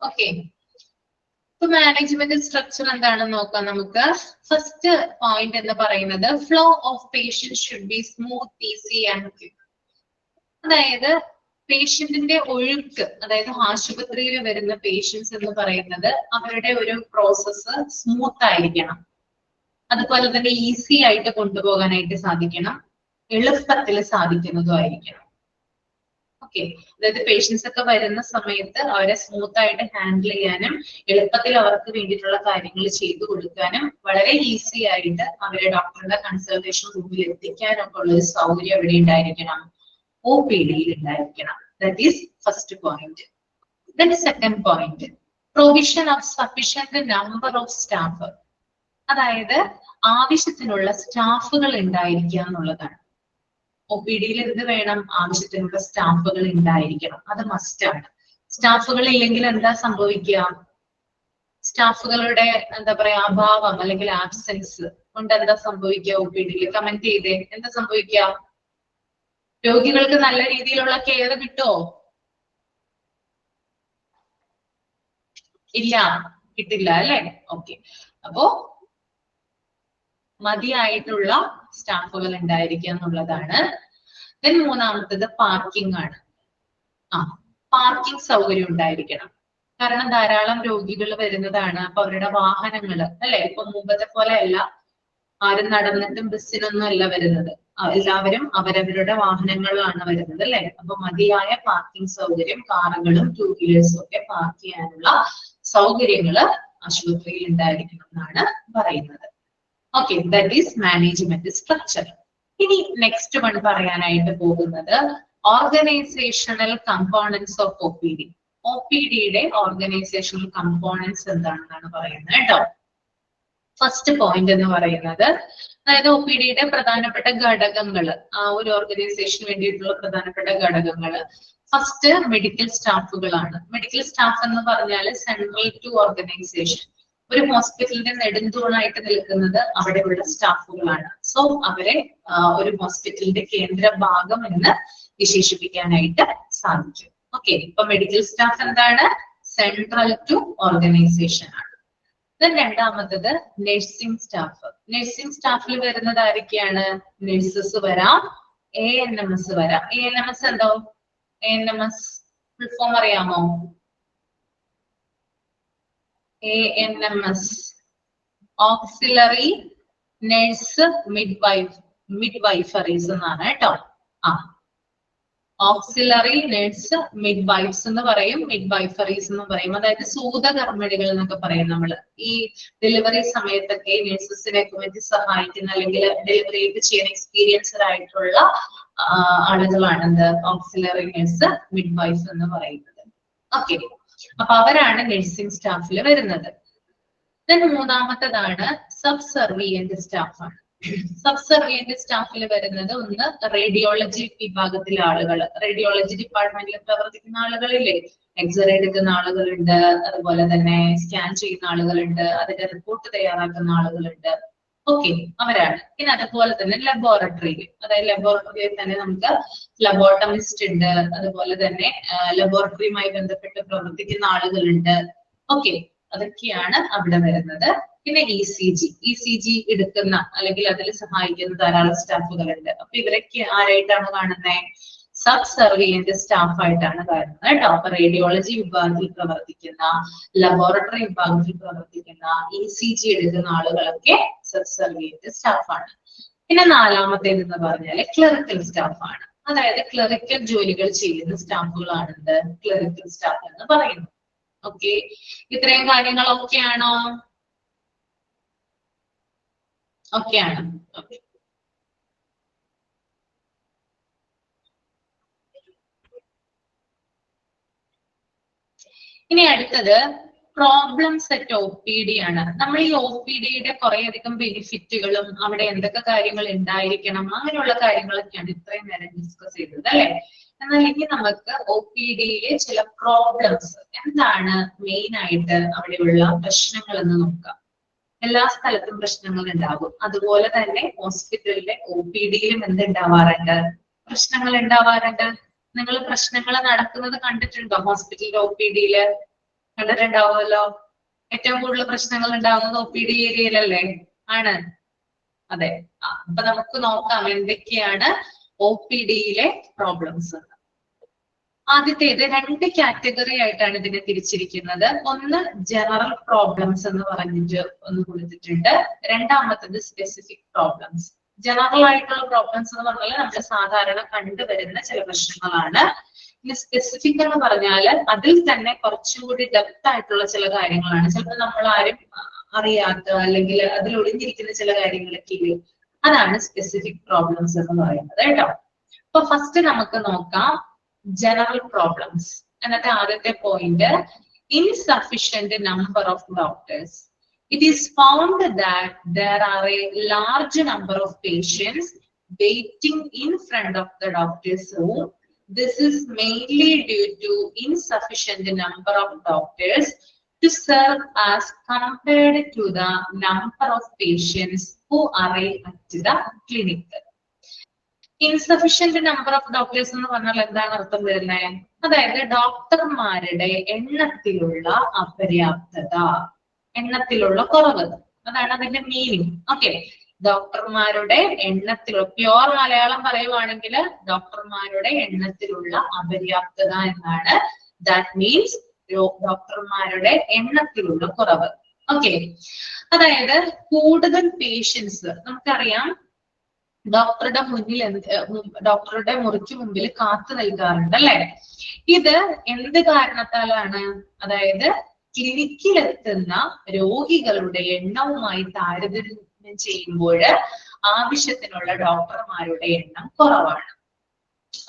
ഓക്കെ, ഇപ്പൊ മാനേജ്മെന്റ് സ്ട്രക്ചർ എന്താണെന്ന് നോക്കാം നമുക്ക്. ഫസ്റ്റ് പോയിന്റ് എന്ന് പറയുന്നത് flow of patients should be smooth, easy and quick. അതായത് പേഷ്യന്റിന്റെ ഒഴുക്ക്, അതായത് ആശുപത്രിയിൽ വരുന്ന പേഷ്യൻസ് എന്ന് പറയുന്നത് അവരുടെ ഒരു പ്രോസസ്സ് സ്മൂത്ത് ആയിരിക്കണം. അതുപോലെ തന്നെ ഈസി ആയിട്ട് കൊണ്ടുപോകാനായിട്ട് സാധിക്കണം, എളുപ്പത്തിൽ സാധിക്കുന്നതും ആയിരിക്കണം. ഓക്കെ, അതായത് പേഷ്യൻസ് ഒക്കെ വരുന്ന സമയത്ത് അവരെ സ്മൂത്ത് ആയിട്ട് ഹാൻഡിൽ ചെയ്യാനും എളുപ്പത്തിൽ അവർക്ക് വേണ്ടിയിട്ടുള്ള കാര്യങ്ങൾ ചെയ്തു കൊടുക്കാനും വളരെ ഈസി ആയിട്ട് അവരെ ഡോക്ടറുടെ കൺസൾട്ടേഷൻ റൂമിൽ എത്തിക്കാനൊക്കെ ഉള്ള ഒരു സൗകര്യം എവിടെ ഉണ്ടായിരിക്കണം? OPD-യിൽ ഉണ്ടായിരിക്കണം. That is first point. Then second point, provision of sufficient number of staff. അതായത് ആവശ്യത്തിനുള്ള സ്റ്റാഫുകൾ ഉണ്ടായിരിക്കുക എന്നുള്ളതാണ്. ഒ പി ഡിയിൽ എന്ത് വേണം? ആവശ്യത്തിനുള്ള സ്റ്റാഫുകൾ ഉണ്ടായിരിക്കണം. അത് മസ്റ്റ് ആണ്. സ്റ്റാഫുകൾ ഇല്ലെങ്കിൽ എന്താ സംഭവിക്കുക? സ്റ്റാഫുകളുടെ എന്താ പറയാ അഭാവം അല്ലെങ്കിൽ ആബ്സെൻസ് കൊണ്ട് എന്താ സംഭവിക്കുക? ഒ പി ഡിയിൽ കമന്റ് ചെയ്തേ. എന്താ സംഭവിക്കുക? രോഗികൾക്ക് നല്ല രീതിയിലുള്ള കെയർ കിട്ടുമോ? ഇല്ല, കിട്ടില്ല അല്ലെ? ഓക്കെ. അപ്പോ മതിയായിട്ടുള്ള സ്റ്റാഫുകൾ ഉണ്ടായിരിക്കുക എന്നുള്ളതാണ്. ദെൻ മൂന്നാമത്തത് പാർക്കിംഗ് ആണ്. പാർക്കിംഗ് സൗകര്യം ഉണ്ടായിരിക്കണം. കാരണം ധാരാളം രോഗികൾ വരുന്നതാണ്. അപ്പൊ അവരുടെ വാഹനങ്ങള് അല്ലെ, ഇപ്പൊ മുമ്പത്തെ പോലെ അല്ല, ആരും നടന്നിട്ടും ബസ്സിനൊന്നും അല്ല വരുന്നത്. എല്ലാവരും അവരവരുടെ വാഹനങ്ങളിലാണ് വരുന്നത് അല്ലെ. അപ്പൊ മതിയായ പാർക്കിംഗ് സൗകര്യം, കാറുകളും ടൂ വീലേഴ്സും ഒക്കെ പാർക്ക് ചെയ്യാനുള്ള സൗകര്യങ്ങള് ആശുപത്രിയിൽ ഉണ്ടായിരിക്കണം എന്നാണ് പറയുന്നത്. Okay, that is management structure. ഇനി നെക്സ്റ്റ് വൺ പറയാനായിട്ട് പോകുന്നത് organisational components of O P D. O P ഡിയുടെ ഓർഗനൈസേഷണൽ കമ്പോണൻസ് എന്താണെന്നാണ് പറയുന്നത് കേട്ടോ. ഫസ്റ്റ് പോയിന്റ് എന്ന് പറയുന്നത്, അതായത് ഒ പി ഡിയുടെ പ്രധാനപ്പെട്ട ഘടകങ്ങൾ, ആ ഒരു ഓർഗനൈസേഷന് വേണ്ടിയിട്ടുള്ള പ്രധാനപ്പെട്ട ഘടകങ്ങൾ. ഫസ്റ്റ് മെഡിക്കൽ സ്റ്റാഫുകളാണ്. മെഡിക്കൽ സ്റ്റാഫ് എന്ന് പറഞ്ഞാൽ സെൻട്രൽ ടു ഓർഗനൈസേഷൻ. ഒരു ഹോസ്പിറ്റലിന്റെ നെടുന്തൂണായിട്ട് നിൽക്കുന്നത് അവിടെയുള്ള സ്റ്റാഫുകളാണ്. സോ അവരെ ഒരു ഹോസ്പിറ്റലിന്റെ കേന്ദ്ര ഭാഗം എന്ന് വിശേഷിപ്പിക്കാനായിട്ട് സാധിക്കും. ഓക്കെ, ഇപ്പൊ മെഡിക്കൽ സ്റ്റാഫ് എന്താണ്? സെൻട്രൽ ടു ഓർഗനൈസേഷൻ ആണ്. രണ്ടാമത്തത് നഴ്സിംഗ് സ്റ്റാഫ്. നഴ്സിംഗ് സ്റ്റാഫിൽ വരുന്നത് ആരൊക്കെയാണ്? നഴ്സസ് വരാം, ANMs വരാം. ANMs എന്തോ? ANMs ഫുൾ ഫോം അറിയാമോ? ANMs ഓക്സിലറി നഴ്സ് മിഡ്വൈഫറീസ് എന്നാണ് കേട്ടോ. ഓക്സിലറി നഴ്സ് മിഡ്വൈഫ്സ് എന്ന് പറയും, മിഡ്വൈഫറീസ് എന്ന് പറയും. അതായത് സൂതകർമ്മിണികൾ എന്നൊക്കെ പറയും നമ്മള്. ഈ ഡെലിവറി സമയത്തൊക്കെ നഴ്സസിനെയൊക്കെ വേണ്ടി സഹായിക്കുന്ന അല്ലെങ്കിൽ ഡെലിവറി ഒക്കെ ചെയ്യാൻ എക്സ്പീരിയൻസ്ഡ് ആയിട്ടുള്ള ആളുകളാണ് എന്ത്? ഓക്സിലറി നഴ്സ് മിഡ്വൈഫ് എന്ന് പറയുന്നത്. ഓക്കെ, അപ്പൊ അവരാണ് നഴ്സിംഗ് സ്റ്റാഫിൽ വരുന്നത്. മൂന്നാമത്തേതാണ് സബ് സർവിയന്റ് സ്റ്റാഫ് ആണ്. സബ് സർവിയന്റ് സ്റ്റാഫിൽ വരുന്നത് ഒന്ന് റേഡിയോളജി വിഭാഗത്തിലെ ആളുകൾ. റേഡിയോളജി ഡിപ്പാർട്ട്മെന്റിൽ പ്രവർത്തിക്കുന്ന ആളുകളില്ലേ, എക്സ്റേ എടുക്കുന്ന ആളുകളുണ്ട്, അതുപോലെ തന്നെ സ്കാൻ ചെയ്യുന്ന ആളുകളുണ്ട്, അതിന്റെ റിപ്പോർട്ട് തയ്യാറാക്കുന്ന ആളുകളുണ്ട്. ഓക്കെ, അവരാണ്. പിന്നെ അതുപോലെ തന്നെ ലബോറട്ടറിയിൽ, അതായത് ലബോറട്ടറിയിൽ തന്നെ നമുക്ക് ലബോട്ടമിസ്റ്റ് ഉണ്ട്, അതുപോലെ തന്നെ ലബോറട്ടറിയുമായി ബന്ധപ്പെട്ട് പ്രവർത്തിക്കുന്ന ആളുകളുണ്ട്. ഓക്കെ, അതൊക്കെയാണ് അവിടെ വരുന്നത്. പിന്നെ ECG എടുക്കുന്ന അല്ലെങ്കിൽ അതിൽ സഹായിക്കുന്ന ധാരാളം സ്റ്റാഫുകളുണ്ട്. അപ്പൊ ഇവരൊക്കെ ആരായിട്ടാണ് കാണുന്നത്? സബ് സർവിയന്റ് സ്റ്റാഫ് ആയിട്ടാണ് കാണുന്നത് കേട്ടോ. അപ്പൊ റേഡിയോളജി വിഭാഗത്തിൽ പ്രവർത്തിക്കുന്ന, ലബോറട്ടറി വിഭാഗത്തിൽ പ്രവർത്തിക്കുന്ന, ECG എടുക്കുന്ന ആളുകളൊക്കെ സബ് സർവിയന്റ് സ്റ്റാഫാണ്. പിന്നെ നാലാമത്തേത് എന്ന് പറഞ്ഞാൽ ക്ലറിക്കൽ സ്റ്റാഫാണ്. അതായത് ക്ലറിക്കൽ ജോലികൾ ചെയ്യുന്ന സ്റ്റാഫുകളാണ് ക്ലറിക്കൽ സ്റ്റാഫ് എന്ന് പറയുന്നത്. ഓക്കെ, ഇത്രയും കാര്യങ്ങൾ ഓക്കെയാണോ? ഓക്കെയാണ്. ഓക്കെ, ഇനി അടുത്തത് പ്രോബ്ലം സെറ്റ് OPD ആണ്. നമ്മൾ ഈ OPDയുടെ കുറെ അധികം ബെനിഫിറ്റുകളും അവിടെ എന്തൊക്കെ കാര്യങ്ങൾ ഉണ്ടായിരിക്കണം അങ്ങനെയുള്ള കാര്യങ്ങളൊക്കെയാണ് ഇത്രയും നേരം ഡിസ്കസ് ചെയ്തത് അല്ലെ. എന്നാൽ ഇനി നമുക്ക് OPDയിലെ ചില പ്രോബ്ലംസ് എന്താണ് മെയിൻ ആയിട്ട് അവിടെയുള്ള പ്രശ്നങ്ങൾ എന്ന് നോക്കാം. എല്ലാ സ്ഥലത്തും പ്രശ്നങ്ങൾ ഉണ്ടാകും. അതുപോലെ തന്നെ ഹോസ്പിറ്റലിലെ OPDയിലും എന്തുണ്ടാവാറുണ്ട്? പ്രശ്നങ്ങൾ ഉണ്ടാവാറുണ്ട്. നിങ്ങൾ പ്രശ്നങ്ങൾ നടക്കുന്നത് കണ്ടിട്ടുണ്ടോ? ഹോസ്പിറ്റലിലെ OPDയില് കണ്ടിട്ടുണ്ടാവുമല്ലോ. ഏറ്റവും കൂടുതൽ പ്രശ്നങ്ങൾ ഉണ്ടാവുന്നത് OPD ഏരിയയിലല്ലേ? ആണ്. അതെ. അപ്പൊ നമുക്ക് നോക്കാം എന്തൊക്കെയാണ് OPDയിലെ പ്രോബ്ലംസ്. ആദ്യത്തേത് രണ്ട് കാറ്റഗറി ആയിട്ടാണ് ഇതിനെ തിരിച്ചിരിക്കുന്നത്. ഒന്ന് ജനറൽ പ്രോബ്ലംസ് എന്ന് പറഞ്ഞിട്ട് ഒന്ന് കൊടുത്തിട്ടുണ്ട്. രണ്ടാമത്തത് സ്പെസിഫിക് പ്രോബ്ലംസ്. ജനറൽ ആയിട്ടുള്ള പ്രോബ്ലംസ് എന്ന് പറഞ്ഞാൽ നമ്മൾ സാധാരണ കണ്ടുവരുന്ന ചില പ്രശ്നങ്ങളാണ്. ഇനി സ്പെസിഫിക് എന്ന് പറഞ്ഞാൽ അതിൽ തന്നെ കുറച്ചുകൂടി ഡെപ്ത് ആയിട്ടുള്ള ചില കാര്യങ്ങളാണ്. ചിലപ്പോൾ നമ്മൾ ആരും അറിയാത്ത അല്ലെങ്കിൽ അതിൽ ഒളിഞ്ഞിരിക്കുന്ന ചില കാര്യങ്ങളൊക്കെ ഇല്ലേ, അതാണ് സ്പെസിഫിക് പ്രോബ്ലംസ് എന്ന് പറയുന്നത് കേട്ടോ. അപ്പൊ ഫസ്റ്റ് നമുക്ക് നോക്കാം ജനറൽ പ്രോബ്ലംസ്. എന്നിട്ട് ആദ്യത്തെ point, insufficient number of doctors. It is found that there are a large number of patients waiting in front of the doctor's room. This is mainly due to insufficient number of doctors to serve as compared to the number of patients who arrive at the clinic. Insufficient number of doctors എന്ന് പറഞ്ഞാൽ എന്താണ് അർത്ഥം വരുന്നത്? അതായത് ഡോക്ടർമാരുടെ എണ്ണത്തിലുള്ള അപര്യാപ്തത, എണ്ണത്തിലുള്ള കുറവ്, അതാണ് അതിന്റെ മീനിങ്. ഓക്കെ, ഡോക്ടർമാരുടെ എണ്ണത്തിലുള്ള, പ്യോർ മലയാളം പറയുവാണെങ്കിൽ ഡോക്ടർമാരുടെ എണ്ണത്തിലുള്ള അപര്യാപ്തത എന്നാണ്. ദാറ്റ് മീൻസ് ഡോക്ടർമാരുടെ എണ്ണത്തിലുള്ള കുറവ്. ഓക്കെ, അതായത് കൂടുതൽ പേഷ്യൻസ്, നമുക്കറിയാം ഡോക്ടറുടെ മുന്നിൽ ഡോക്ടറുടെ മുറിക്ക് മുമ്പിൽ കാത്തു നിൽക്കാറുണ്ട് അല്ലെ. ഇത് എന്ത് കാരണത്താലാണ്? അതായത് ക്ലിനിക്കിലെത്തുന്ന രോഗികളുടെ എണ്ണവുമായി താരതമ്യം ചെയ്യുമ്പോൾ ആവശ്യത്തിനുള്ള ഡോക്ടർമാരുടെ എണ്ണം കുറവാണ്.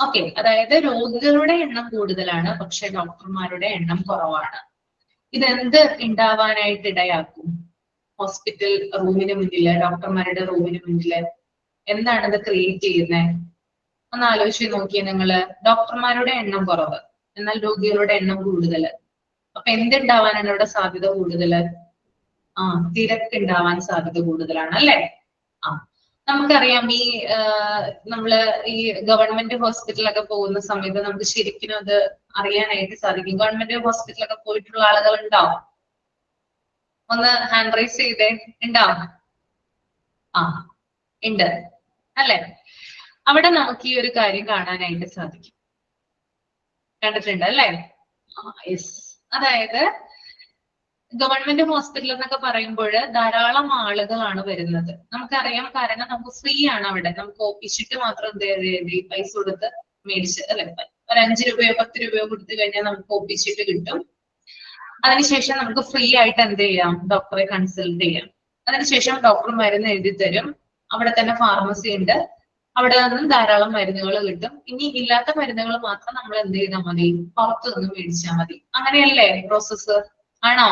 ഓക്കെ, അതായത് രോഗികളുടെ എണ്ണം കൂടുതലാണ്, പക്ഷെ ഡോക്ടർമാരുടെ എണ്ണം കുറവാണ്. ഇതെന്ത് ഉണ്ടാവാനായിട്ട് ഇടയാക്കും? ഹോസ്പിറ്റൽ റൂമിന് മുന്നില്, ഡോക്ടർമാരുടെ റൂമിന് മുന്നില് എന്താണ് ഇത് ക്രിയേറ്റ് ചെയ്യുന്നത്? ഒന്ന് ആലോചിച്ച് നോക്കിയേ നിങ്ങള്. ഡോക്ടർമാരുടെ എണ്ണം കുറവ്, എന്നാൽ രോഗികളുടെ എണ്ണം കൂടുതല്. അപ്പൊ എന്തുണ്ടാവാനാണ് ഇവിടെ സാധ്യത കൂടുതല്? തിരക്ക് ഉണ്ടാവാൻ സാധ്യത കൂടുതലാണ് അല്ലെ. നമുക്കറിയാം ഈ നമ്മള് ഈ ഗവൺമെന്റ് ഹോസ്പിറ്റലൊക്കെ പോകുന്ന സമയത്ത് നമുക്ക് ശരിക്കും അത് അറിയാനായിട്ട് സാധിക്കും. ഗവൺമെന്റ് ഹോസ്പിറ്റലൊക്കെ പോയിട്ടുള്ള ആളുകൾ ഉണ്ടാവും? ഒന്ന് ഹാൻഡ് റൈസ് ചെയ്തേ. ഉണ്ടാവും? ഉണ്ട് അല്ലെ. അവിടെ നമുക്ക് ഈ ഒരു കാര്യം കാണാനായിട്ട് സാധിക്കും. കണ്ടിട്ടുണ്ട് അല്ലെ? യെസ്. അതായത് ഗവൺമെന്റ് ഹോസ്പിറ്റൽ എന്നൊക്കെ പറയുമ്പോൾ ധാരാളം ആളുകളാണ് വരുന്നത്. നമുക്കറിയാം, കാരണം നമുക്ക് ഫ്രീ ആണ് അവിടെ. നമുക്ക് ഒപ്പിച്ചിട്ട് മാത്രം പൈസ കൊടുത്ത് മേടിച്ച് അല്ലെ, ഒരു 5 രൂപയോ 10 രൂപയോ കൊടുത്തു കഴിഞ്ഞാൽ നമുക്ക് ഒപ്പിച്ചിട്ട് കിട്ടും. അതിനുശേഷം നമുക്ക് ഫ്രീ ആയിട്ട് എന്ത് ചെയ്യാം? ഡോക്ടറെ കൺസൾട്ട് ചെയ്യാം. അതിനുശേഷം ഡോക്ടർ മരുന്ന് എഴുതി തരും. അവിടെ തന്നെ ഫാർമസി ഉണ്ട്, അവിടെ നിന്നും ധാരാളം മരുന്നുകൾ കിട്ടും. ഇനി ഇല്ലാത്ത മരുന്നുകൾ മാത്രം നമ്മൾ എന്ത് ചെയ്താൽ മതി? പുറത്തു നിന്ന് മേടിച്ചാൽ മതി. അങ്ങനെയല്ലേ പ്രോസസ്സ്? ആണോ?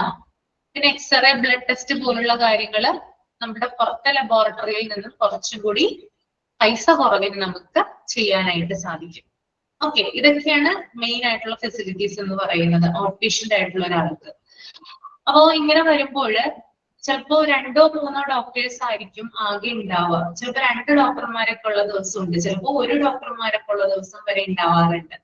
പിന്നെ എക്സ്റേ, ബ്ലഡ് ടെസ്റ്റ് പോലുള്ള കാര്യങ്ങള് നമ്മുടെ പുറത്തെ ലബോറട്ടറിയിൽ നിന്നും കുറച്ചും കൂടി പൈസ കുറവിന് നമുക്ക് ചെയ്യാനായിട്ട് സാധിക്കും. ഓക്കെ, ഇതൊക്കെയാണ് മെയിൻ ആയിട്ടുള്ള ഫെസിലിറ്റീസ് എന്ന് പറയുന്നത് ഔട്ട് പേഷ്യന്റ് ആയിട്ടുള്ള ഒരാൾക്ക്. അപ്പോ ഇങ്ങനെ വരുമ്പോൾ ചിലപ്പോ 2 or 3 ഡോക്ടേഴ്സ് ആയിരിക്കും ആകെ ഉണ്ടാവുക. ചിലപ്പോ 2 ഡോക്ടർമാരൊക്കെ ഉള്ള ദിവസം ഉണ്ട്, ചിലപ്പോ 1 ഡോക്ടർമാരൊക്കെ ഉള്ള ദിവസം വരെ ഉണ്ടാവാറുണ്ട്.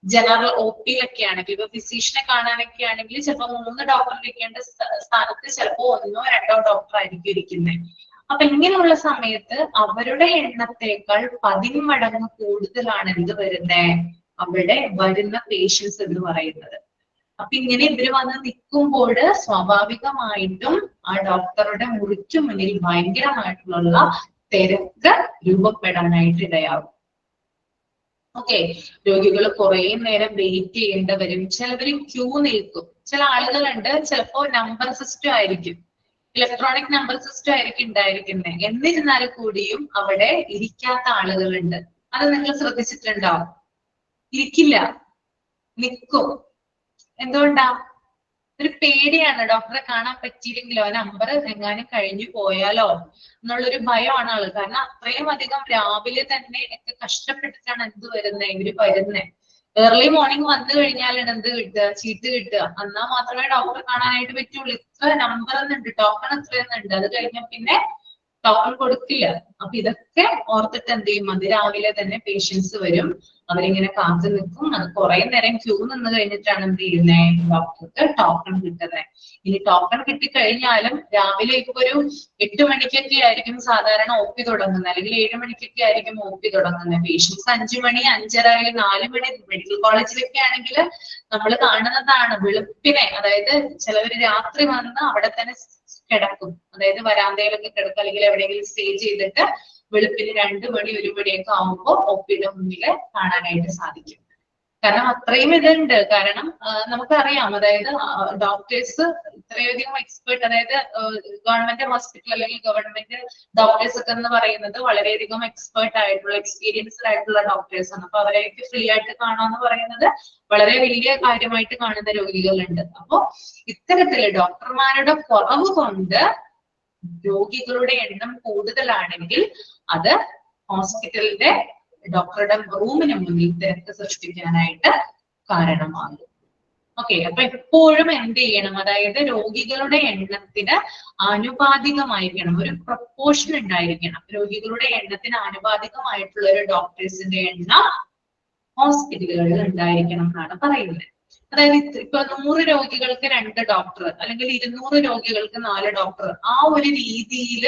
ജനറൽ ഒ പിയിലൊക്കെ ആണെങ്കിൽ, ഇപ്പൊ ഫിസീഷ്യനെ കാണാനൊക്കെ ആണെങ്കിൽ ചിലപ്പോ 3 ഡോക്ടർ ഇരിക്കേണ്ട സ്ഥാനത്ത് ചിലപ്പോ 1 or 2 ഡോക്ടർ ആയിരിക്കും ഇരിക്കുന്നത്. അപ്പൊ ഇങ്ങനെയുള്ള സമയത്ത് അവരുടെ എണ്ണത്തേക്കാൾ 10 മടങ്ങ് കൂടുതലാണ് എന്ത് വരുന്നത്? അവിടെ വരുന്ന പേഷ്യൻസ് എന്ന് പറയുന്നത്. അപ്പൊ ഇങ്ങനെ ഇവര് വന്ന് നിൽക്കുമ്പോൾ സ്വാഭാവികമായിട്ടും ആ ഡോക്ടറുടെ മുറിക്ക് മുന്നിൽ ഭയങ്കരമായിട്ടുള്ള തിരക്ക് രൂപപ്പെടാനായിട്ട് ഇടയാകും. ഓക്കെ, രോഗികൾ കുറെ നേരം വെയിറ്റ് ചെയ്യേണ്ടി വരും. ചിലവര് ക്യൂ നിൽക്കും. ചില ആളുകളുണ്ട് ചിലപ്പോ നമ്പർ സിസ്റ്റം ആയിരിക്കും, ഇലക്ട്രോണിക് നമ്പർ സിസ്റ്റം ആയിരിക്കും ഉണ്ടായിരിക്കുന്നത്. എന്നിരുന്നാൽ കൂടിയും അവിടെ ഇരിക്കാത്ത ആളുകളുണ്ട്. അത് നിങ്ങൾ ശ്രദ്ധിച്ചിട്ടുണ്ടോ? ഇരിക്കില്ല, നിൽക്കും. എന്തുകൊണ്ടാ? ഒരു പേടിയാണ്. ഡോക്ടറെ കാണാൻ പറ്റിയില്ലെങ്കിലോ, നമ്പർ എങ്ങാനും കഴിഞ്ഞു പോയാലോ എന്നുള്ളൊരു ഭയമാണ് ആള്. കാരണം അത്രയും അധികം രാവിലെ തന്നെ ഒക്കെ കഷ്ടപ്പെട്ടിട്ടാണ് എന്ത് വരുന്നത്, ഇവര് വരുന്നത്. ഏർലി മോർണിംഗ് വന്നു കഴിഞ്ഞാലാണ് എന്ത് കിട്ടുക? ചീട്ട് കിട്ടുക. എന്നാൽ മാത്രമേ ഡോക്ടറെ കാണാനായിട്ട് പറ്റുള്ളൂ. ഇത്ര നമ്പർ എന്നുണ്ട്, ടോക്കൺ എത്രയെന്നുണ്ട്. അത് കഴിഞ്ഞാൽ പിന്നെ ടോക്കൺ കൊടുക്കില്ല. അപ്പൊ ഇതൊക്കെ ഓർത്തിട്ട് എന്ത് ചെയ്യും? അതിരാവിലെ തന്നെ പേഷ്യൻസ് വരും, അവരിങ്ങനെ കാത്തു നിൽക്കും. അത് കുറെ നേരം ക്യൂ നിന്ന് കഴിഞ്ഞിട്ടാണ് എന്ത് ചെയ്യുന്നത്? ഡോക്ടർക്ക് ടോക്കൺ കിട്ടുന്നത്. ഇനി ടോക്കൺ കിട്ടിക്കഴിഞ്ഞാലും രാവിലെ ഇപ്പൊ ഒരു 8 മണിക്കൊക്കെ ആയിരിക്കും സാധാരണ ഒ പി തുടങ്ങുന്നത്, അല്ലെങ്കിൽ 7 മണിക്കൊക്കെ ആയിരിക്കും ഒ പി തുടങ്ങുന്നത്. പേഷ്യൻസ് 5 മണി 5:30 4 മണി മെഡിക്കൽ കോളേജിലൊക്കെ ആണെങ്കിൽ നമ്മൾ കാണുന്നതാണ് വെളുപ്പിനെ. അതായത് ചിലവര് രാത്രി വന്ന് അവിടെ തന്നെ കിടക്കും, അതായത് വരാന്തയിലൊക്കെ കിടക്കും, അല്ലെങ്കിൽ എവിടെയെങ്കിലും സ്റ്റേ ചെയ്തിട്ട് വെളുപ്പിന് 2 മണി 1 മണിയൊക്കെ ആവുമ്പോൾ ഒ പിയുടെ മുന്നില് കാണാനായിട്ട് സാധിക്കും. കാരണം അത്രയും ഇതുണ്ട്. കാരണം നമുക്കറിയാം, അതായത് ഡോക്ടേഴ്സ് ഇത്രയധികം എക്സ്പേർട്ട്, അതായത് ഗവൺമെന്റ് ഹോസ്പിറ്റൽ അല്ലെങ്കിൽ ഗവൺമെന്റ് ഡോക്ടേഴ്സ് ഒക്കെ എന്ന് പറയുന്നത് വളരെയധികം എക്സ്പേർട്ട് ആയിട്ടുള്ള എക്സ്പീരിയൻസ്ഡ് ആയിട്ടുള്ള ഡോക്ടേഴ്സ് ആണ്. അപ്പൊ അവരെയൊക്കെ ഫ്രീ ആയിട്ട് കാണാന്ന് പറയുന്നത് വളരെ വലിയ കാര്യമായിട്ട് കാണുന്ന രോഗികളുണ്ട്. അപ്പോ ഇത്തരത്തില് ഡോക്ടർമാരുടെ കുറവ് കൊണ്ട് രോഗികളുടെ എണ്ണം കൂടുതലാണെങ്കിൽ അത് ഹോസ്പിറ്റലിന്റെ ഡോക്ടറുടെ റൂമിന് മുന്നിൽ തിരക്ക് സൃഷ്ടിക്കാനായിട്ട് കാരണമാകും. ഓക്കെ, അപ്പൊ എപ്പോഴും എന്ത് ചെയ്യണം, അതായത് രോഗികളുടെ എണ്ണത്തിന് ആനുപാതികമായിരിക്കണം, ഒരു പ്രൊപ്പോർഷൻ ഉണ്ടായിരിക്കണം. രോഗികളുടെ എണ്ണത്തിന് ആനുപാതികമായിട്ടുള്ള ഒരു ഡോക്ടേഴ്സിന്റെ എണ്ണം ഹോസ്പിറ്റലുകളിൽ ഉണ്ടായിരിക്കണം എന്നാണ് പറയുന്നത്. അതായത് ഇപ്പൊ 100 രോഗികൾക്ക് 2 ഡോക്ടർ അല്ലെങ്കിൽ 200 രോഗികൾക്ക് 4 ഡോക്ടർ, ആ ഒരു രീതിയിൽ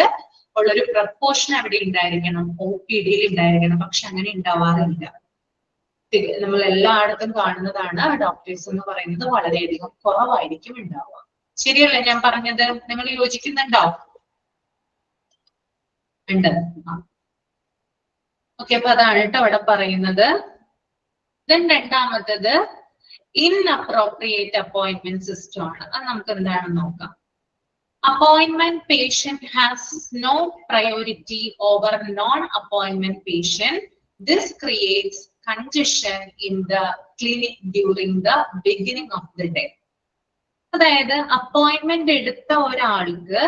ഉള്ളൊരു പ്രപ്പോർഷൻ അവിടെ ഉണ്ടായിരിക്കണം, OPD-യിൽ ഉണ്ടായിരിക്കണം. പക്ഷെ അങ്ങനെ ഉണ്ടാവാറില്ല. നമ്മൾ എല്ലായിടത്തും കാണുന്നതാണ് ഡോക്ടേഴ്സ് എന്ന് പറയുന്നത് വളരെയധികം കുറവായിരിക്കും ഉണ്ടാവുക. ശരിയല്ലേ ഞാൻ പറഞ്ഞത്? നിങ്ങൾ യോജിക്കുന്നുണ്ടോ? ഉണ്ട്. ഓക്കെ, അപ്പൊ അതാണ് കേട്ടോ അവിടെ പറയുന്നത്. ദെൻ രണ്ടാമത്തത് ഇൻഅപ്രോപ്രിയേറ്റ് അപ്പോയിന്റ്മെന്റ് സിസ്റ്റം ആണ്. അത് നമുക്ക് എന്താണെന്ന് നോക്കാം. Appointment patient has no priority over non-appointment patient. This creates congestion in the clinic during the beginning of the day. അതായത് അപ്പോയിന്റ്മെന്റ് എടുത്ത ഒരാൾക്ക്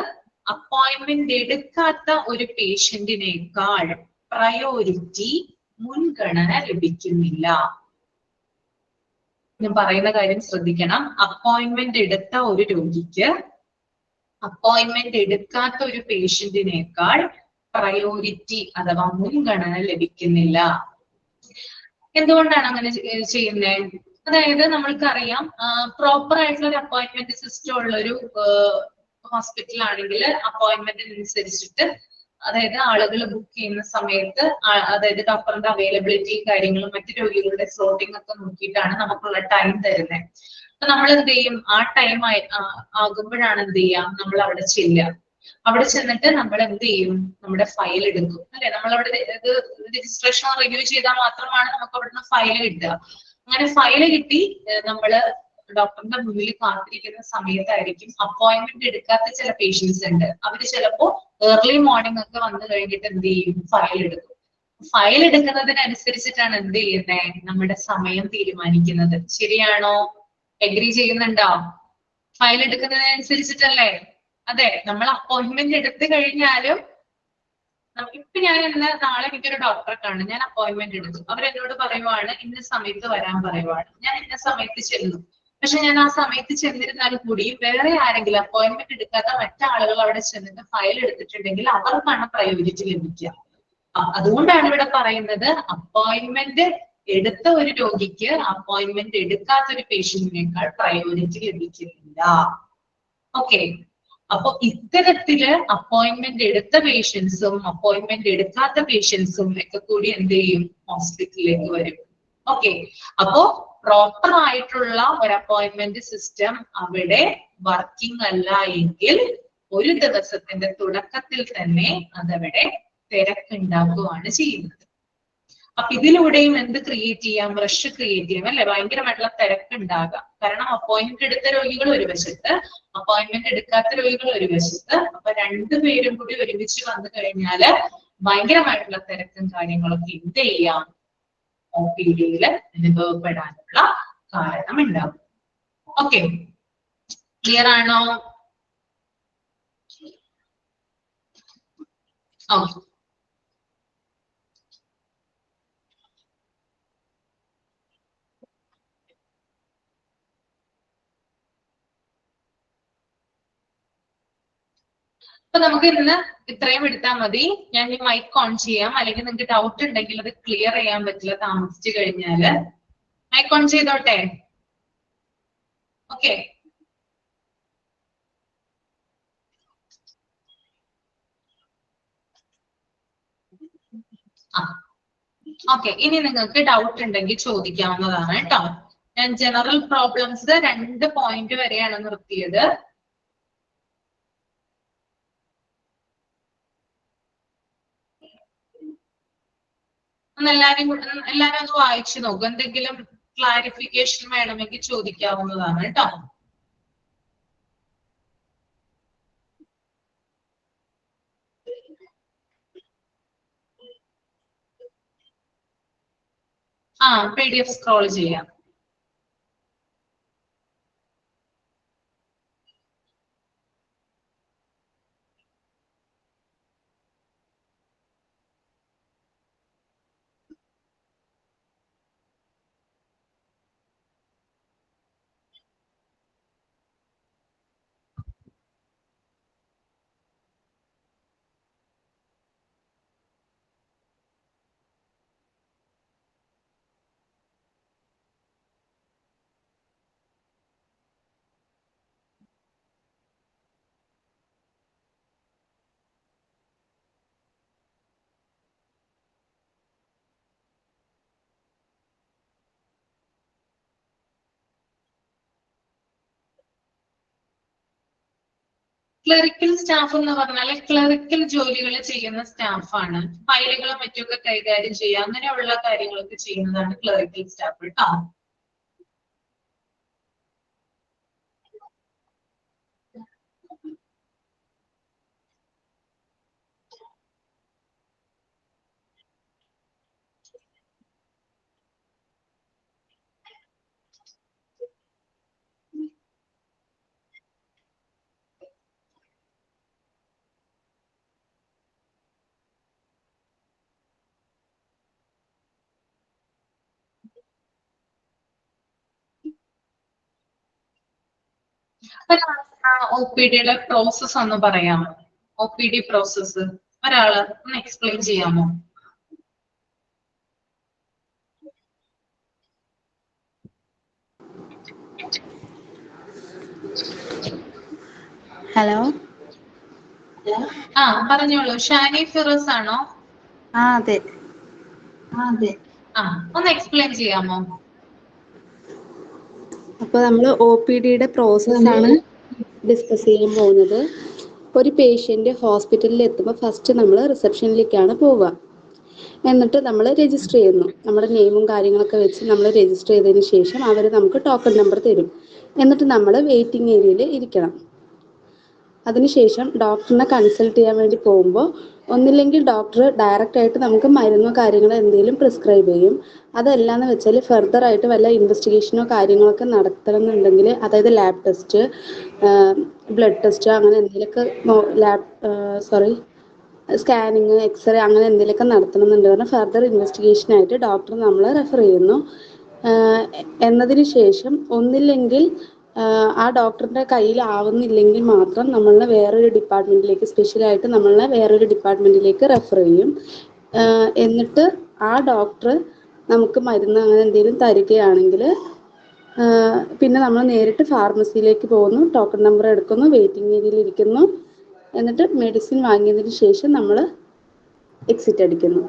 അപ്പോയിന്റ്മെന്റ് എടുക്കാത്ത ഒരു പേഷ്യന്റിനേക്കാൾ പ്രയോറിറ്റി, മുൻഗണന ലഭിക്കുന്നില്ല. ഞാൻ പറയുന്ന കാര്യം ശ്രദ്ധിക്കണം. അപ്പോയിന്റ്മെന്റ് എടുത്ത ഒരു രോഗിക്ക് അപ്പോയിന്റ്മെന്റ് എടുക്കാത്ത ഒരു പേഷ്യന്റിനേക്കാൾ പ്രയോറിറ്റി അഥവാ മുൻഗണന ലഭിക്കുന്നില്ല. എന്തുകൊണ്ടാണ് അങ്ങനെ ചെയ്യുന്നത്? അതായത് നമ്മൾക്കറിയാം, പ്രോപ്പർ ആയിട്ടുള്ള ഒരു അപ്പോയിന്റ്മെന്റ് സിസ്റ്റം ഉള്ള ഒരു ഹോസ്പിറ്റൽ ആണെങ്കിൽ അപ്പോയിന്റ്മെന്റിനനുസരിച്ചിട്ട്, അതായത് ആളുകൾ ബുക്ക് ചെയ്യുന്ന സമയത്ത് അതായത് ഡോക്ടറിന്റെ അവൈലബിലിറ്റി കാര്യങ്ങളും മറ്റു രോഗികളുടെ സ്ലോട്ടിംഗ് ഒക്കെ നോക്കിയിട്ടാണ് നമുക്കുള്ള ടൈം തരുന്നത്. അപ്പൊ നമ്മൾ എന്ത് ചെയ്യും, ആ ടൈം ആകുമ്പോഴാണ് എന്ത് ചെയ്യാം, നമ്മൾ അവിടെ ചെല്ലുക. അവിടെ ചെന്നിട്ട് നമ്മൾ എന്ത് ചെയ്യും, നമ്മുടെ ഫയൽ എടുക്കും അല്ലെ. നമ്മളവിടെ ഇത് രജിസ്ട്രേഷൻ റിവ്യൂ ചെയ്താൽ മാത്രമാണ് നമുക്ക് അവിടുന്ന് ഫയൽ കിട്ടുക. അങ്ങനെ ഫയൽ കിട്ടി നമ്മള് ഡോക്ടറിന്റെ മുന്നിൽ കാത്തിരിക്കുന്ന സമയത്തായിരിക്കും അപ്പോയിന്റ്മെന്റ് എടുക്കാത്ത ചില പേഷ്യൻസ് ഉണ്ട്. അവര് ചിലപ്പോ ഏർലി മോർണിംഗ് ഒക്കെ വന്നു കഴിഞ്ഞിട്ട് എന്ത് ചെയ്യും, ഫയൽ എടുക്കും. ഫയൽ എടുക്കുന്നതിനനുസരിച്ചിട്ടാണ് എന്ത് ചെയ്യുന്നത്, നമ്മുടെ സമയം തീരുമാനിക്കുന്നത്. ശരിയാണോ? എഗ്രി ചെയ്യുന്നുണ്ടോ? ഫയൽ എടുക്കുന്നതിനനുസരിച്ചിട്ടല്ലേ? അതെ, നമ്മൾ അപ്പോയിന്റ്മെന്റ് എടുത്തു കഴിഞ്ഞാലും ഇപ്പൊ ഞാൻ നാളെ എനിക്കൊരു ഡോക്ടറെ കാണും, ഞാൻ അപ്പോയിന്റ്മെന്റ് എടുത്തു. അവരെന്നോട് പറയുവാണ് ഇന്ന സമയത്ത് വരാൻ പറയുവാണ്, ഞാൻ ഇന്ന സമയത്ത് ചെല്ലും. പക്ഷെ ഞാൻ ആ സമയത്ത് ചെന്നിരുന്നാൽ കൂടി വേറെ ആരെങ്കിലും അപ്പോയിന്റ്മെന്റ് എടുക്കാത്ത മറ്റാളുകൾ അവിടെ ചെന്നിട്ട് ഫയൽ എടുത്തിട്ടുണ്ടെങ്കിൽ അവർക്കാണ് പ്രയോറിറ്റി ലഭിക്കുക. അതുകൊണ്ടാണ് ഇവിടെ പറയുന്നത് അപ്പോയിന്റ്മെന്റ് എടുത്ത ഒരു രോഗിക്ക് അപ്പോയിന്റ്മെന്റ് എടുക്കാത്ത ഒരു പേഷ്യന്റിനേക്കാൾ പ്രയോറിറ്റി ലഭിക്കുന്നില്ല. ഓക്കെ, അപ്പൊ ഇത്തരത്തില് അപ്പോയിന്റ്മെന്റ് എടുത്ത പേഷ്യൻസും അപ്പോയിന്റ്മെന്റ് എടുക്കാത്ത പേഷ്യൻസും ഒക്കെ കൂടി എന്ത് ചെയ്യും, ഹോസ്പിറ്റലിലേക്ക് വരും. ഓക്കെ, അപ്പോ പ്രോപ്പർ ആയിട്ടുള്ള ഒരു അപ്പോയിന്റ്മെന്റ് സിസ്റ്റം അവിടെ വർക്കിംഗ് അല്ല എങ്കിൽ ഒരു ദിവസത്തിന്റെ തുടക്കത്തിൽ തന്നെ അതവിടെ തിരക്കുണ്ടാക്കുകയാണ് ചെയ്യുന്നത്. അപ്പൊ ഇതിലൂടെയും എന്ത് ക്രിയേറ്റ് ചെയ്യാം, റഷ് ക്രിയേറ്റ് ചെയ്യാം അല്ലെ. ഭയങ്കരമായിട്ടുള്ള തിരക്കുണ്ടാകാം. കാരണം അപ്പോയിന്റ്മെന്റ് എടുത്ത രോഗികൾ ഒരു വശത്ത്, അപ്പോയിന്റ്മെന്റ് എടുക്കാത്ത രോഗികൾ ഒരു വശത്ത്. അപ്പൊ രണ്ടുപേരും കൂടി ഒരുമിച്ച് വന്നു കഴിഞ്ഞാല് ഭയങ്കരമായിട്ടുള്ള തിരക്കും കാര്യങ്ങളൊക്കെ എന്ത് ചെയ്യാം, OPD-യിൽ അനുഭവപ്പെടാനുള്ള കാരണം ഉണ്ടാകും. ഓക്കെ, ക്ലിയർ ആണോ? ഓക്കെ, അപ്പൊ നമുക്ക് ഇന്ന് ഇത്രയും എടുത്താൽ മതി. ഞാൻ ഈ മൈക്ക് ഓൺ ചെയ്യാം, അല്ലെങ്കിൽ നിങ്ങൾക്ക് ഡൗട്ട് ഉണ്ടെങ്കിൽ അത് ക്ലിയർ ചെയ്യാൻ പറ്റില്ല താമസിച്ചു കഴിഞ്ഞാല്. മൈക്ക് ഓൺ ചെയ്തോട്ടെ? ഓക്കെ, ഓക്കെ, ഇനി നിങ്ങൾക്ക് ഡൗട്ട് ഉണ്ടെങ്കിൽ ചോദിക്കാവുന്നതാണ് കേട്ടോ. ഞാൻ ജനറൽ പ്രോബ്ലംസ് 2 പോയിന്റ് വരെയാണ് നിർത്തിയത്. എല്ലാരും ഒന്ന് വായിച്ചു നോക്കും. എന്തെങ്കിലും ക്ലാരിഫിക്കേഷൻ വേണമെങ്കിൽ ചോദിക്കാവുന്നതാണ് കേട്ടോ. PDF സ്ക്രോൾ ചെയ്യാം. ക്ലറിക്കൽ സ്റ്റാഫ് എന്ന് പറഞ്ഞാൽ ക്ലറിക്കൽ ജോലികൾ ചെയ്യുന്ന സ്റ്റാഫാണ്. ഫയലുകളും മറ്റൊക്കെ കൈകാര്യം ചെയ്യുക, അങ്ങനെയുള്ള കാര്യങ്ങളൊക്കെ ചെയ്യുന്നതാണ് ക്ലറിക്കൽ സ്റ്റാഫ് കേട്ടോ. OPDയുടെ പ്രോസസ് ഒന്ന് പറയാമോ? OPD പ്രോസസ് ഒരാള് ഒന്ന് എക്സ്പ്ലെയിൻ ചെയ്യാമോ? ഹലോ. പറഞ്ഞോളൂ. ഷാനി ഫിറോസ് ആണോ? അതെ. ഒന്ന് എക്സ്പ്ലെയിൻ ചെയ്യാമോ? അപ്പൊ നമ്മൾ OPDയുടെ പ്രോസസ്സാണ് ഡിസ്കസ് ചെയ്യാൻ പോകുന്നത്. ഒരു പേഷ്യന്റ് ഹോസ്പിറ്റലിൽ എത്തുമ്പോൾ ഫസ്റ്റ് നമ്മൾ റിസപ്ഷനിലേക്കാണ് പോവുക. എന്നിട്ട് നമ്മൾ രജിസ്റ്റർ ചെയ്യുന്നു. നമ്മുടെ നെയിമും കാര്യങ്ങളൊക്കെ വെച്ച് നമ്മൾ രജിസ്റ്റർ ചെയ്തതിന് ശേഷം അവർ നമുക്ക് ടോക്കൺ നമ്പർ തരും. എന്നിട്ട് നമ്മൾ വെയിറ്റിംഗ് ഏരിയയിൽ ഇരിക്കണം. അതിനുശേഷം ഡോക്ടറിനെ കൺസൾട്ട് ചെയ്യാൻ വേണ്ടി പോകുമ്പോൾ ഒന്നില്ലെങ്കിൽ ഡോക്ടർ ഡയറക്റ്റ് ആയിട്ട് നമുക്ക് മരുന്നോ കാര്യങ്ങളോ എന്തെങ്കിലും പ്രിസ്ക്രൈബ് ചെയ്യും. അതല്ലാന്ന് വെച്ചാൽ ഫർദർ ആയിട്ട് വല്ല ഇൻവെസ്റ്റിഗേഷനോ കാര്യങ്ങളൊക്കെ നടത്തണമെന്നുണ്ടെങ്കിൽ, അതായത് ലാബ് ടെസ്റ്റ്, ബ്ലഡ് ടെസ്റ്റ്, അങ്ങനെ എന്തെങ്കിലുമൊക്കെ സ്കാനിങ്, എക്സ്റേ അങ്ങനെ എന്തെങ്കിലുമൊക്കെ നടത്തണമെന്നുണ്ട് പറഞ്ഞാൽ ഫർദർ ഇൻവെസ്റ്റിഗേഷനായിട്ട് ഡോക്ടർ നമ്മളെ റെഫർ ചെയ്യുന്നു. എന്നതിന് ശേഷം ഒന്നില്ലെങ്കിൽ ആ ഡോക്ടറിൻ്റെ കയ്യിൽ ആവുന്നില്ലെങ്കിൽ മാത്രം നമ്മളെ വേറൊരു ഡിപ്പാർട്ട്മെൻറ്റിലേക്ക്, സ്പെഷ്യലായിട്ട് നമ്മളെ വേറൊരു ഡിപ്പാർട്ട്മെൻറ്റിലേക്ക് റെഫർ ചെയ്യും. എന്നിട്ട് ആ ഡോക്ടർ നമുക്ക് മരുന്ന് അങ്ങനെ എന്തെങ്കിലും തരികയാണെങ്കിൽ പിന്നെ നമ്മൾ നേരിട്ട് ഫാർമസിയിലേക്ക് പോകുന്നു, ടോക്കൺ നമ്പർ എടുക്കുന്നു, വെയിറ്റിംഗ് ഏരിയയിൽ ഇരിക്കുന്നു. എന്നിട്ട് മെഡിസിൻ വാങ്ങിയതിന് ശേഷം നമ്മൾ എക്സിറ്റ് അടിക്കുന്നു.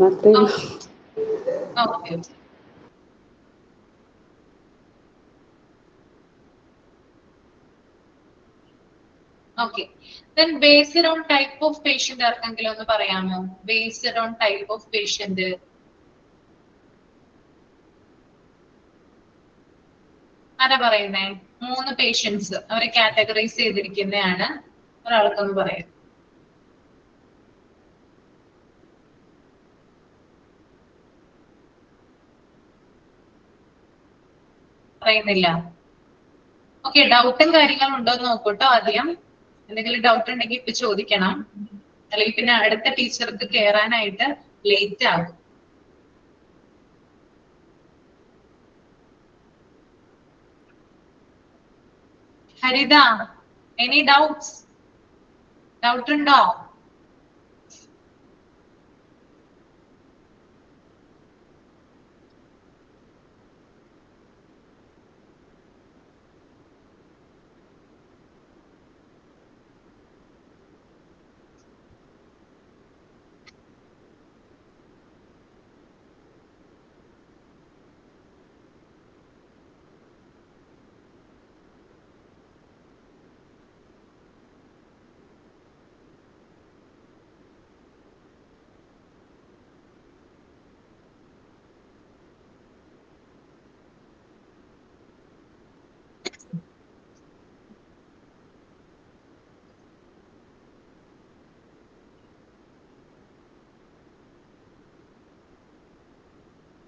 മാത്രമേ ഉള്ളൂ. Okay. Then based on type of patient ആർക്കെങ്കിലും ഒന്ന് പറയാമോ? Based on type of patient. ആരാ പറയുന്നേ? 3 പേഷ്യൻസ് അവരെ കാറ്റഗറൈസ് ചെയ്തിരിക്കുന്നതാണ്. ഒരാൾക്കൊന്ന് പറയാം. പറയുന്നില്ല. ഓക്കെ, ഡൗട്ടും കാര്യങ്ങളും ഉണ്ടോ എന്ന് നോക്കൂട്ടോ ആദ്യം. എന്തെങ്കിലും ഡൗട്ട് ഉണ്ടെങ്കിൽ ഇപ്പൊ ചോദിക്കണം, അല്ലെങ്കിൽ പിന്നെ അടുത്ത ടീച്ചർക്ക് കയറാനായിട്ട് ലേറ്റ് ആകും. ഹരിത, എനി ഡൗട്ട്സ്? ഡൗട്ട് ഉണ്ടോ?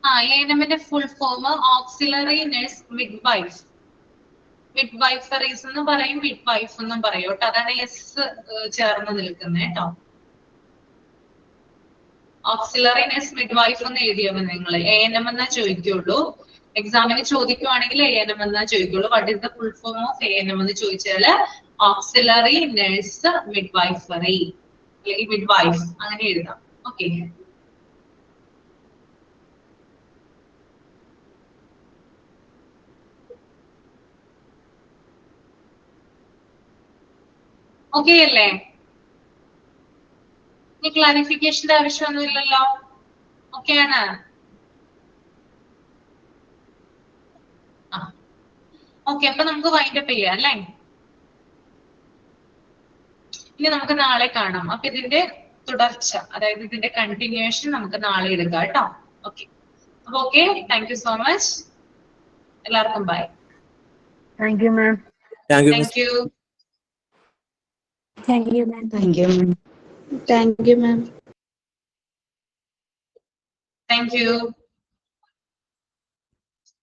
ANMന്റെ full form auxiliary nurse midwife. Midwiferies എന്ന് പറയും, മിഡ്വൈഫ് എന്നും പറയും കേട്ടോ. അതാണ് എസ് ചേർന്ന് നിൽക്കുന്നത് കേട്ടോ. ഓക്സിലറി നഴ്സ് മിഡ്വൈഫ് എന്ന് എഴുതിയാൽ മതി നിങ്ങൾ. ANM എന്നാ ചോദിക്കുള്ളൂ. എക്സാമിന് ചോദിക്കുവാണെങ്കിൽ ANM എന്നാ ചോദിക്കുള്ളൂ. What is the full form of ANM എന്ന് ചോദിച്ചാൽ ഓക്സിലറി നഴ്സ് മിഡ്വൈഫറി അല്ലെങ്കിൽ മിഡ്വൈഫ് അങ്ങനെ എഴുതാം. ഓക്കെ. ഓക്കെ അല്ലേ? ഇനി ക്ലാരിഫിക്കേഷന്റെ ആവശ്യമൊന്നുമില്ലല്ലോ. ഓക്കെയാണ്. ഓക്കെ, അപ്പൊ നമുക്ക് വൈൻഡപ്പ് ചെയ്യാം അല്ലേ? ഇനി നമുക്ക് നാളെ കാണാം. അപ്പൊ ഇതിന്റെ തുടർച്ച, അതായത് ഇതിന്റെ കണ്ടിന്യൂഷൻ നമുക്ക് നാളെ എടുക്കാം കേട്ടോ. ഓക്കെ. അപ്പൊ okay, thank you so much. എല്ലാവർക്കും bye. Thank you, ma'am. Thank you. Thank you, ma'am. Thank you, ma'am. Thank you, ma'am. Thank U.